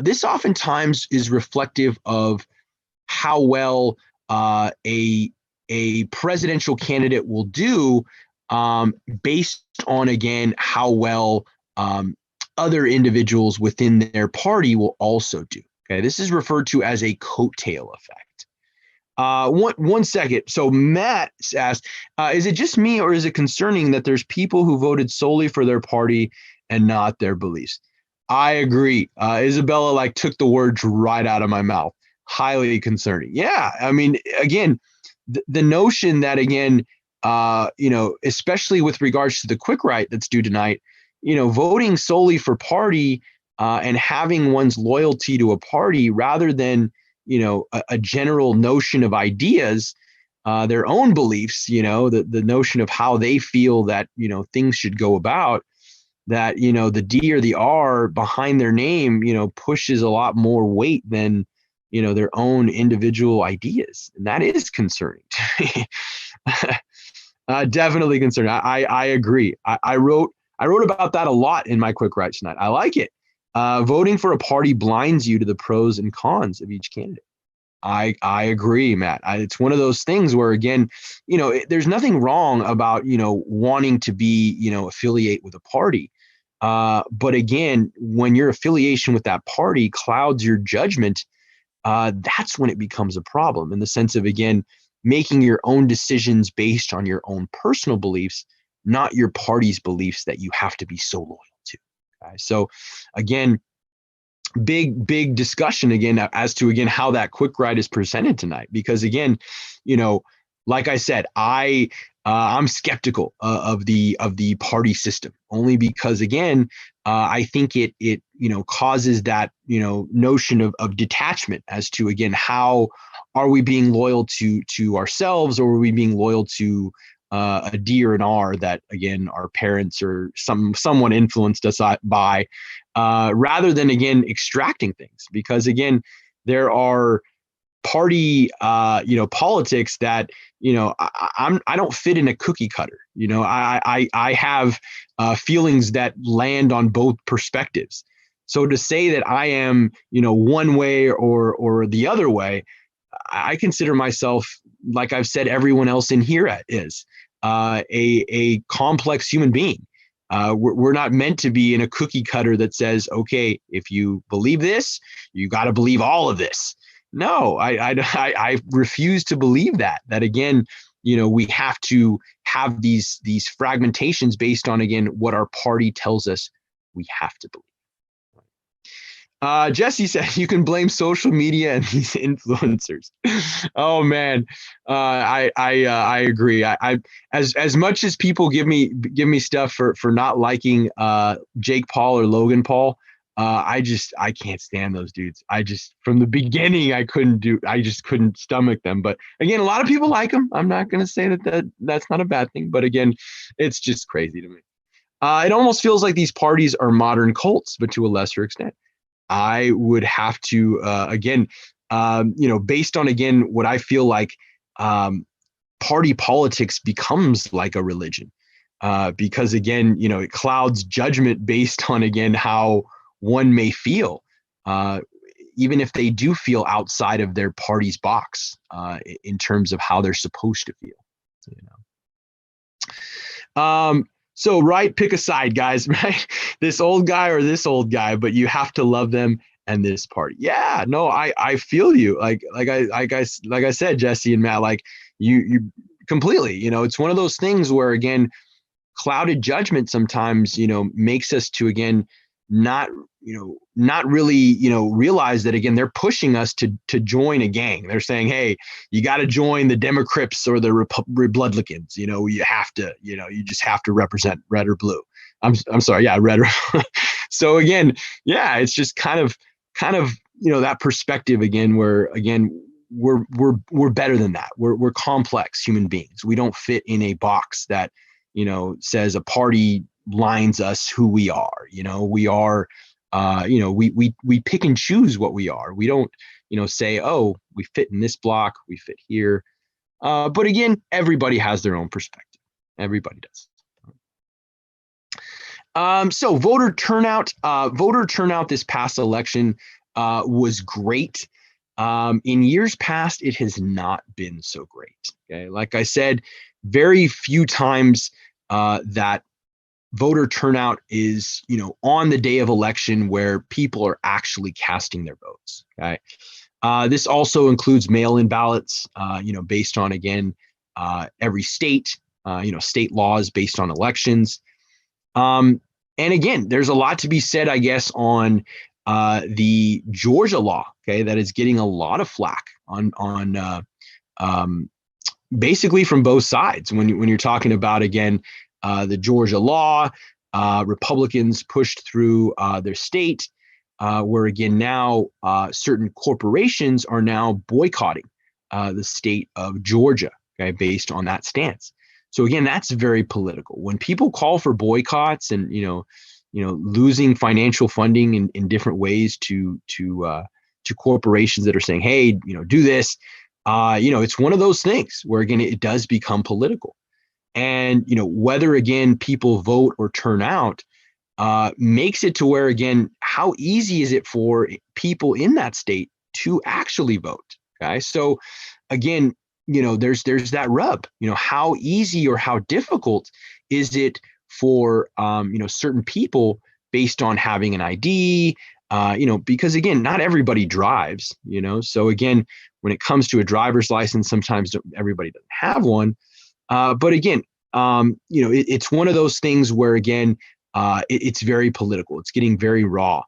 this oftentimes is reflective of how well a presidential candidate will do based on, again, how well other individuals within their party will also do. Okay, this is referred to as a coattail effect. One second. So Matt asked, is it just me or is it concerning that there's people who voted solely for their party and not their beliefs? I agree. Isabella like took the words right out of my mouth. Highly concerning. Yeah. I mean, again, the notion that, again, especially with regards to the quick right that's due tonight, voting solely for party and having one's loyalty to a party rather than, a general notion of ideas, their own beliefs, the notion of how they feel that, things should go about, that, the D or the R behind their name, pushes a lot more weight than, their own individual ideas. And that is concerning to me. Definitely concerning. I agree. I wrote about that a lot in my quick right tonight. I like it. Voting for a party blinds you to the pros and cons of each candidate. I agree, Matt. It's one of those things where, again, there's nothing wrong about, wanting to be, affiliate with a party. But again, when your affiliation with that party clouds your judgment, that's when it becomes a problem, in the sense of, again, making your own decisions based on your own personal beliefs, not your party's beliefs that you have to be so loyal to. Okay? So again, big discussion again as to, again, how that quick right is presented tonight, because again, like I said, I'm skeptical of the party system, only because, again, I think it causes that notion of detachment as to, again, how are we being loyal to ourselves, or are we being loyal to a D or an R that, again, our parents or someone influenced us by, rather than, again, extracting things, because, again, there are party politics that I don't fit in a cookie cutter. I have feelings that land on both perspectives. So to say that I am one way or the other way, I consider myself, like I've said everyone else in here is, a complex human being. We're not meant to be in a cookie cutter that says, okay, if you believe this, you got to believe all of this. No, I refuse to believe that again, we have to have these fragmentations based on, again, what our party tells us we have to believe. Jesse said you can blame social media and these influencers. Oh man, I agree. I as much as people give me stuff for not liking Jake Paul or Logan Paul, I can't stand those dudes. From the beginning I just couldn't stomach them. But again, a lot of people like them. I'm not going to say that's not a bad thing. But again, it's just crazy to me. It almost feels like these parties are modern cults, but to a lesser extent. I would have to, again, based on, again, what I feel like party politics becomes like a religion, because, again, it clouds judgment based on, again, how one may feel, even if they do feel outside of their party's box, in terms of how they're supposed to feel. So, right, pick a side, guys, right? This old guy or this old guy, but you have to love them and this party. Yeah, no, I feel you. Like I said, Jesse and Matt, like you completely, it's one of those things where, again, clouded judgment sometimes, makes us to, again, not really, realize that, again, they're pushing us to join a gang. They're saying, hey, you got to join the Democrats or the Republicans. You have to, you just have to represent red or blue. I'm sorry. Yeah. Red. Or so again, yeah, it's just kind of, that perspective again, where, again, we're better than that. We're complex human beings. We don't fit in a box that, says a party lines us who we are. We are we pick and choose what we are. We don't, say, oh, we fit in this block, we fit here. But again, everybody has their own perspective. Everybody does. So voter turnout this past election was great. In years past, it has not been so great. Okay, like I said, very few times that voter turnout is, on the day of election where people are actually casting their votes. Okay, this also includes mail-in ballots. Based on, again, every state. State laws based on elections. And again, there's a lot to be said, I guess, on the Georgia law, okay, that is getting a lot of flack on basically from both sides. When you're talking about, again, the Georgia law, Republicans pushed through their state, where again now certain corporations are now boycotting the state of Georgia, okay, based on that stance. So again, that's very political. When people call for boycotts and losing financial funding in different ways to corporations that are saying, hey, do this, it's one of those things where again it does become political. And whether again people vote or turn out makes it to where again how easy is it for people in that state to actually vote? Okay, so again, there's that rub. How easy or how difficult is it for certain people based on having an ID? Because again, not everybody drives. So again, when it comes to a driver's license, sometimes everybody doesn't have one. But again, it's one of those things where again, it's very political. It's getting very raw.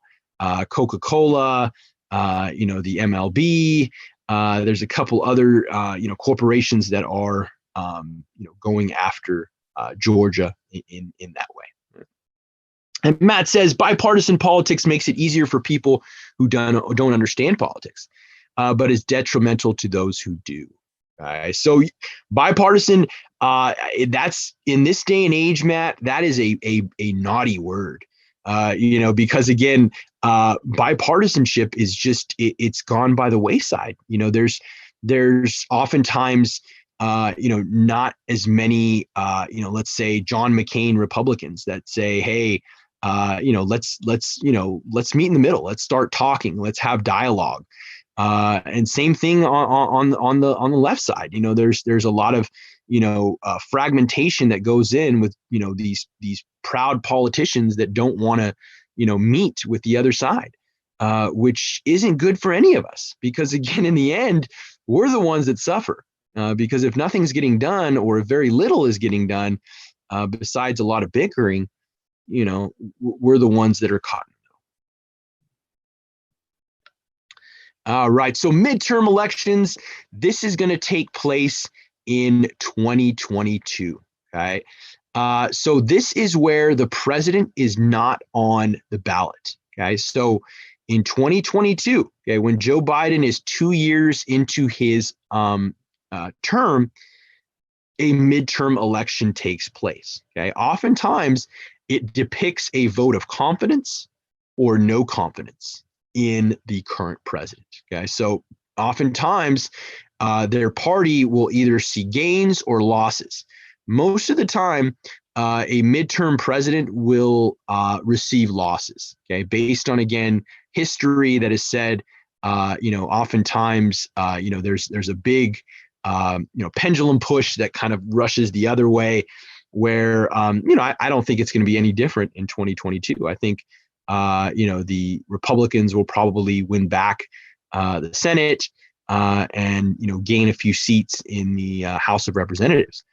Coca-Cola, the MLB. There's a couple other, corporations that are, going after Georgia in that way. And Matt says bipartisan politics makes it easier for people who don't understand politics, but is detrimental to those who do. So bipartisan, that's in this day and age, Matt, that is a naughty word. Because again, bipartisanship is just it's gone by the wayside. There's oftentimes not as many let's say John McCain Republicans that say, hey, let's meet in the middle, let's start talking, let's have dialogue. And same thing on the left side. There's a lot of fragmentation that goes in with these proud politicians that don't want to meet with the other side, which isn't good for any of us, because again, in the end, we're the ones that suffer, because if nothing's getting done or if very little is getting done, besides a lot of bickering, we're the ones that are caught. All right, so midterm elections, this is going to take place in 2022, okay? So this is where the president is not on the ballot, okay? So in 2022, okay, when Joe Biden is 2 years into his term, a midterm election takes place, okay? Oftentimes, it depicts a vote of confidence or no confidence in the current president, okay? So oftentimes, their party will either see gains or losses. Most of the time, a midterm president will receive losses, okay? Based on, again, history that has said, oftentimes, there's a big, pendulum push that kind of rushes the other way, where, I don't think it's going to be any different in 2022. I think, the Republicans will probably win back the Senate, and gain a few seats in the House of Representatives.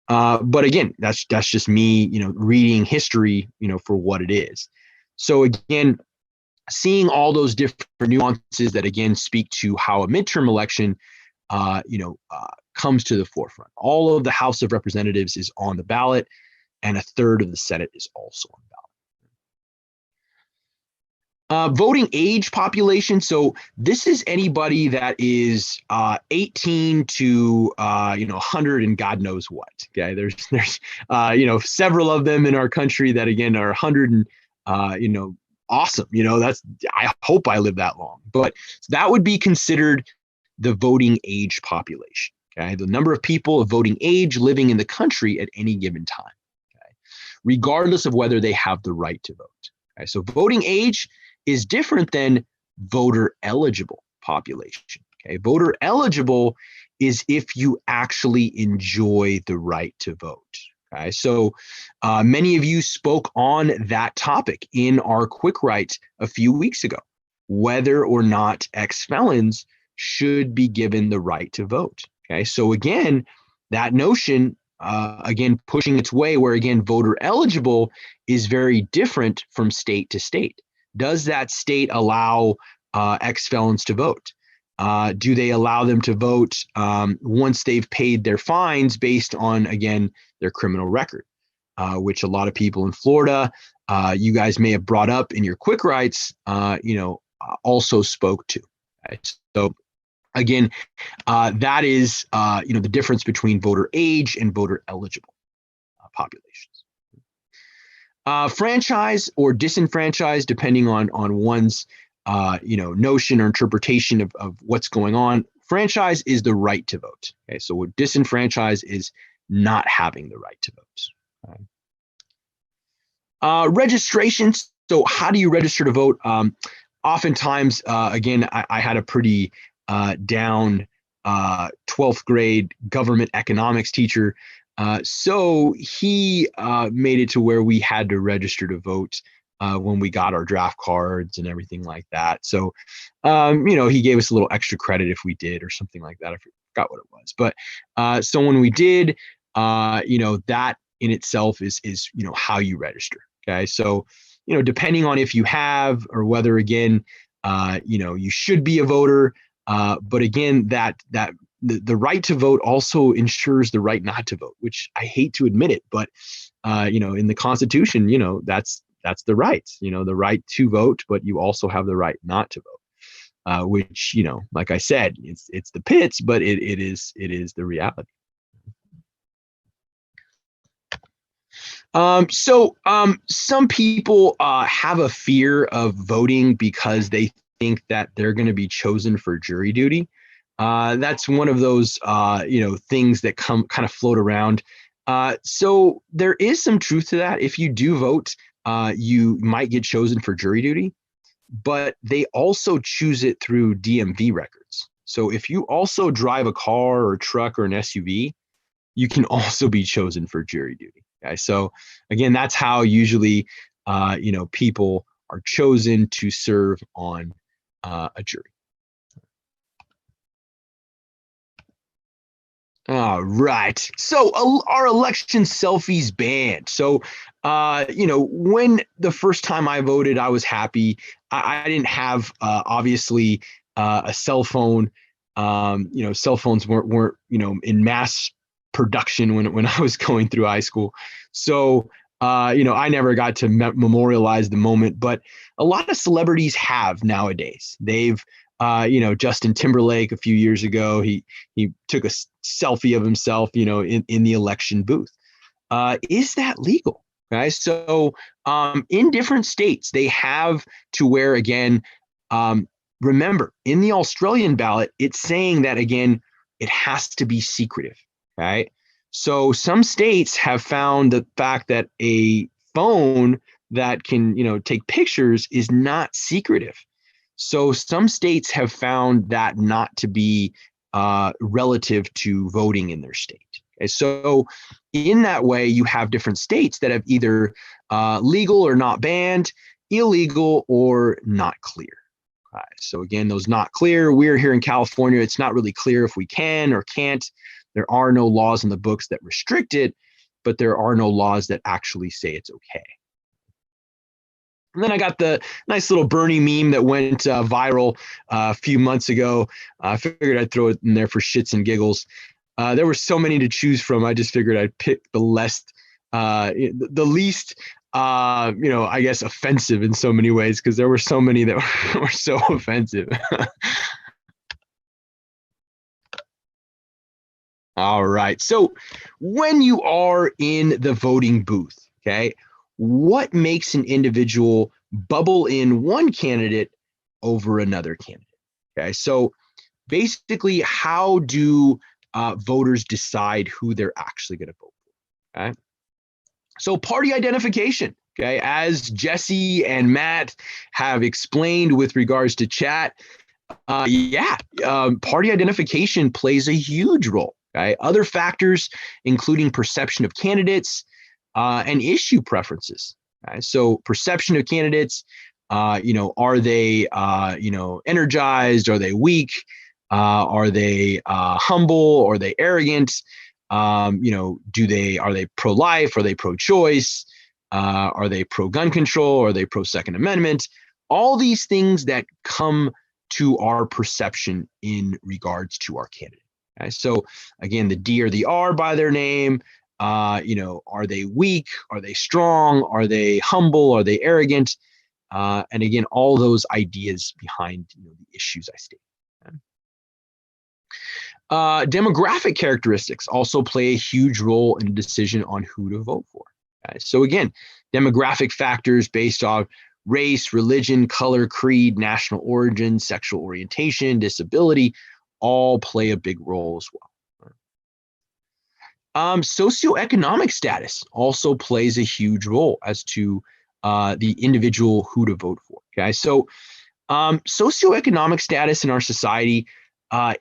But again, that's just me, reading history, for what it is. So again, seeing all those different nuances that again speak to how a midterm election, comes to the forefront. All of the House of Representatives is on the ballot, and a third of the Senate is also on the ballot. Voting age population. So this is anybody that is 18 to 100 and God knows what. Okay, there's several of them in our country that again are 100 and awesome. I hope I live that long. But that would be considered the voting age population. Okay, the number of people of voting age living in the country at any given time, okay, regardless of whether they have the right to vote. Okay, so voting age is different than voter eligible population. Okay, voter eligible is if you actually enjoy the right to vote. Okay, so many of you spoke on that topic in our quick write a few weeks ago, whether or not ex-felons should be given the right to vote. Okay, so again, that notion, again, pushing its way where, again, voter eligible is very different from state to state. Does that state allow ex-felons to vote? Do they allow them to vote once they've paid their fines based on, again, their criminal record, which a lot of people in Florida, you guys may have brought up in your quick writes, also spoke to. Right? So again, that is the difference between voter age and voter eligible populations. Franchise or disenfranchised, depending on one's notion or interpretation of what's going on. Franchise is the right to vote. Okay, so what disenfranchise is not having the right to vote. Okay. Registration. So how do you register to vote? Oftentimes, again, I had a pretty down 12th grade government economics teacher. So he made it to where we had to register to vote when we got our draft cards and everything like that. So, he gave us a little extra credit if we did or something like that. I forgot what it was. But so when we did, that in itself is how you register. Okay. So, depending on if you have or whether, again, you should be a voter. But again, the right to vote also ensures the right not to vote, which I hate to admit it, but in the Constitution, that's the right, the right to vote, but you also have the right not to vote, which, like I said, it's the pits, but it is the reality. So some people have a fear of voting because they think that they're going to be chosen for jury duty. That's one of those things that kind of float around. So there is some truth to that. If you do vote, you might get chosen for jury duty, but they also choose it through DMV records. So if you also drive a car or a truck or an SUV, you can also be chosen for jury duty. Okay, so again, that's how usually people are chosen to serve on a jury. All right. So our election selfies banned. So, when the first time I voted, I was happy. I didn't have obviously a cell phone. Cell phones weren't in mass production when I was going through high school. So, I never got to memorialize the moment, but a lot of celebrities have nowadays. They've Justin Timberlake a few years ago, he took a selfie of himself, in the election booth. Is that legal? Okay, so in different states, they have to where, again, remember, in the Australian ballot, it's saying that, again, it has to be secretive. Okay, so some states have found the fact that a phone that can, take pictures is not secretive. So some states have found that not to be relative to voting in their state. Okay, so in that way, you have different states that have either legal or not banned, illegal or not clear. Right. So again, those not clear, we're here in California, it's not really clear if we can or can't. There are no laws in the books that restrict it, but there are no laws that actually say it's okay. And then I got the nice little Bernie meme that went viral a few months ago. I figured I'd throw it in there for shits and giggles. There were so many to choose from. I just figured I'd pick the least, I guess, offensive in so many ways, because there were so many that were so offensive. All right. So when you are in the voting booth, okay, what makes an individual bubble in one candidate over another candidate. Okay, so basically, how do voters decide who they're actually going to vote for? Okay, so party identification. Okay, as Jesse and Matt have explained with regards to chat, party identification plays a huge role. Okay, other factors including perception of candidates and issue preferences. Okay? So perception of candidates, are they, energized? Are they weak? Are they humble? Are they arrogant? Are they pro-life? Are they pro-choice? Are they pro-gun control? Are they pro-Second Amendment? All these things that come to our perception in regards to our candidate. Okay? So again, the D or the R by their name. Are they weak? Are they strong? Are they humble? Are they arrogant? And again, all those ideas behind the issues I state. Demographic characteristics also play a huge role in the decision on who to vote for. Okay? So again, demographic factors based on race, religion, color, creed, national origin, sexual orientation, disability, all play a big role as well. Socioeconomic status also plays a huge role as to the individual who to vote for. Okay, so socioeconomic status in our society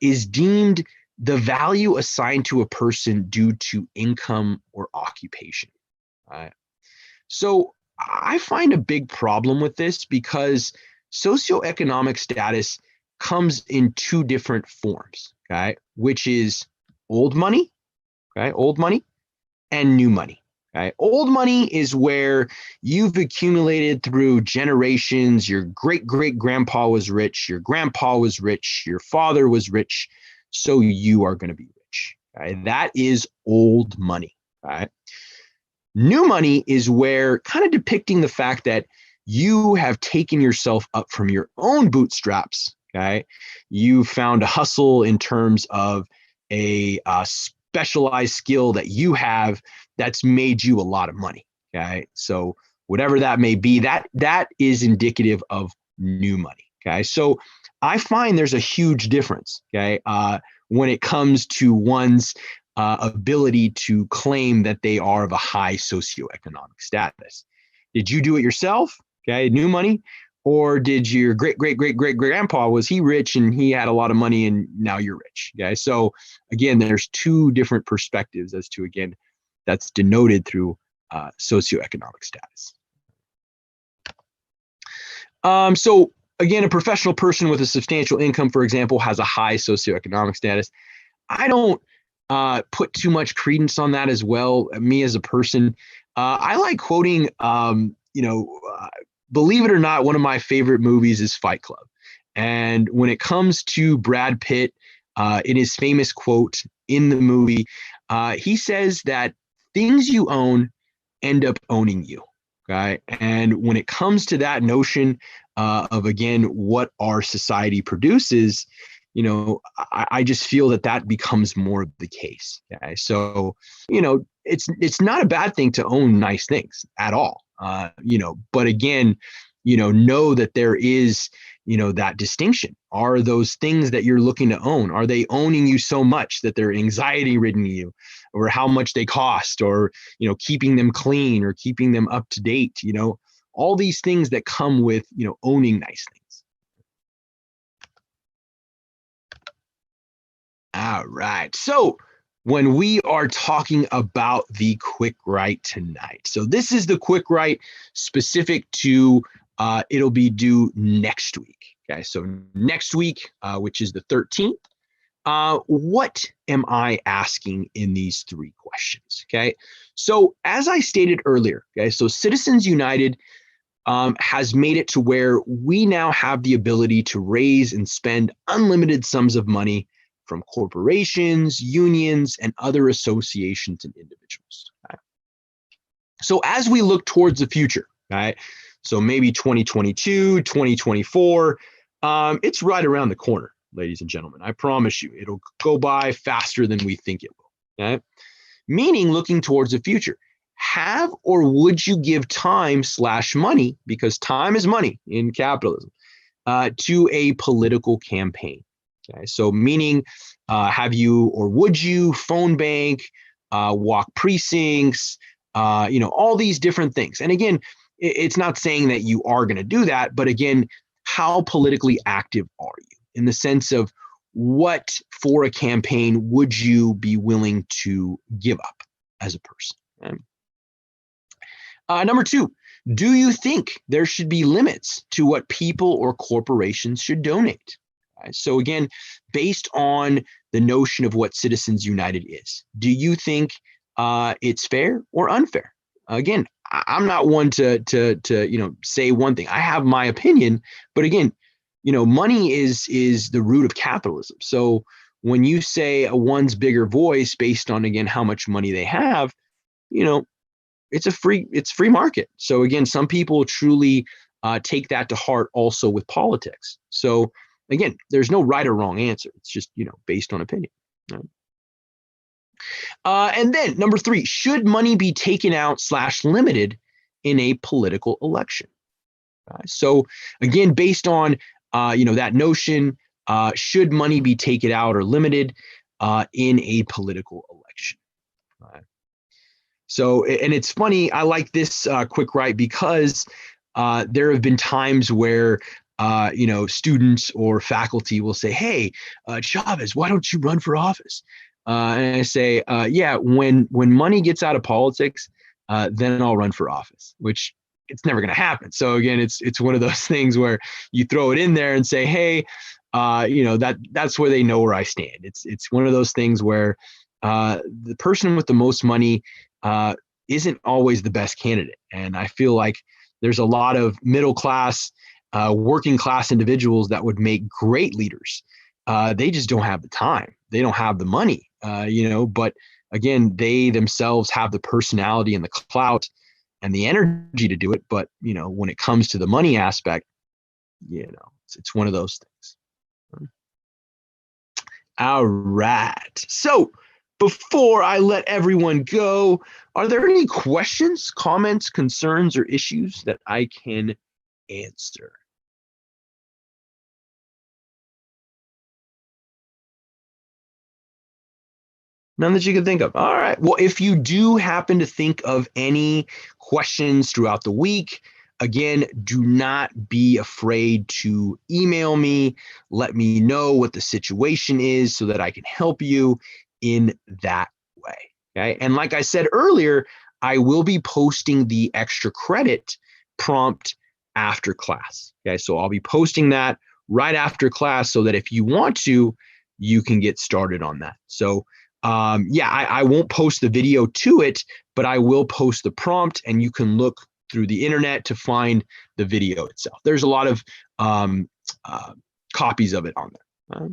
is deemed the value assigned to a person due to income or occupation. So I find a big problem with this because socioeconomic status comes in two different forms, okay, which is old money, and new money. Okay? Old money is where you've accumulated through generations. Your great-great-grandpa was rich, your grandpa was rich, your father was rich, so you are going to be rich. Okay? That is old money. Okay? New money is where, kind of depicting the fact that you have taken yourself up from your own bootstraps. Okay, you found a hustle in terms of a specialized skill that you have that's made you a lot of money. Okay, so whatever that may be, that is indicative of new money. Okay, so I find there's a huge difference. Okay, when it comes to one's ability to claim that they are of a high socioeconomic status. Did you do it yourself? Okay, new money. Or did your great-great-great-great-grandpa, was he rich and he had a lot of money and now you're rich? Okay, so again, there's two different perspectives as to, again, that's denoted through socioeconomic status. So again, a professional person with a substantial income, for example, has a high socioeconomic status. I don't put too much credence on that as well. Me as a person, I like quoting, believe it or not, one of my favorite movies is Fight Club. And when it comes to Brad Pitt, in his famous quote in the movie, he says that things you own end up owning you. Okay. And when it comes to that notion of, again, what our society produces, I just feel that becomes more of the case. Okay. So, it's not a bad thing to own nice things at all. But again, know that there is, that distinction. Are those things that you're looking to own, are they owning you so much that they're anxiety ridden you, or how much they cost, or, keeping them clean or keeping them up to date, all these things that come with, owning nice things. All right. So when we are talking about the quick write tonight, so this is the quick write specific to, it'll be due next week. Okay. So next week, which is the 13th, what am I asking in these three questions? Okay. So as I stated earlier, okay, so Citizens United has made it to where we now have the ability to raise and spend unlimited sums of money from corporations, unions, and other associations and individuals. Okay? So as we look towards the future, right? So maybe 2022, 2024, it's right around the corner, ladies and gentlemen. I promise you, it'll go by faster than we think it will. Okay? Meaning, looking towards the future, have or would you give time/money, because time is money in capitalism, to a political campaign? Okay, so meaning, have you or would you phone bank, walk precincts, all these different things. And again, it's not saying that you are going to do that, but again, how politically active are you in the sense of what for a campaign would you be willing to give up as a person? Okay? Number 2, do you think there should be limits to what people or corporations should donate? Right, so again, based on the notion of what Citizens United is, do you think it's fair or unfair? Again, I'm not one to say one thing. I have my opinion, but again, money is the root of capitalism. So when you say a one's bigger voice based on, again, how much money they have, it's free market. So again, some people truly take that to heart also with politics. So again, there's no right or wrong answer. It's just, based on opinion. Right? And then number 3, should money be taken out/limited in a political election? So again, based on, that notion, should money be taken out or limited in a political election? So, and it's funny, I like this quick right, because there have been times where students or faculty will say, hey, Chavez, why don't you run for office? And I say, yeah, when money gets out of politics, then I'll run for office, which it's never going to happen. So again, it's one of those things where you throw it in there and say, hey, that's where they know where I stand. It's one of those things where the person with the most money isn't always the best candidate. And I feel like there's a lot of middle class, working class individuals that would make great leaders. They just don't have the time. They don't have the money, but again, they themselves have the personality and the clout and the energy to do it. But, when it comes to the money aspect, it's one of those things. All right. So before I let everyone go, are there any questions, comments, concerns, or issues that I can answer? None that you can think of. All right. Well, if you do happen to think of any questions throughout the week, again, do not be afraid to email me. Let me know what the situation is so that I can help you in that way. Okay. And like I said earlier, I will be posting the extra credit prompt after class. Okay. So I'll be posting that right after class so that if you want to, you can get started on that. So I won't post the video to it, but I will post the prompt and you can look through the internet to find the video itself. There's a lot of copies of it on there.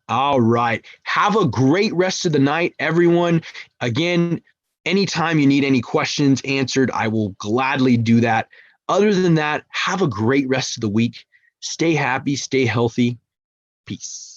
All right. Have a great rest of the night, everyone. Again, anytime you need any questions answered, I will gladly do that. Other than that, have a great rest of the week. Stay happy, stay healthy. Peace.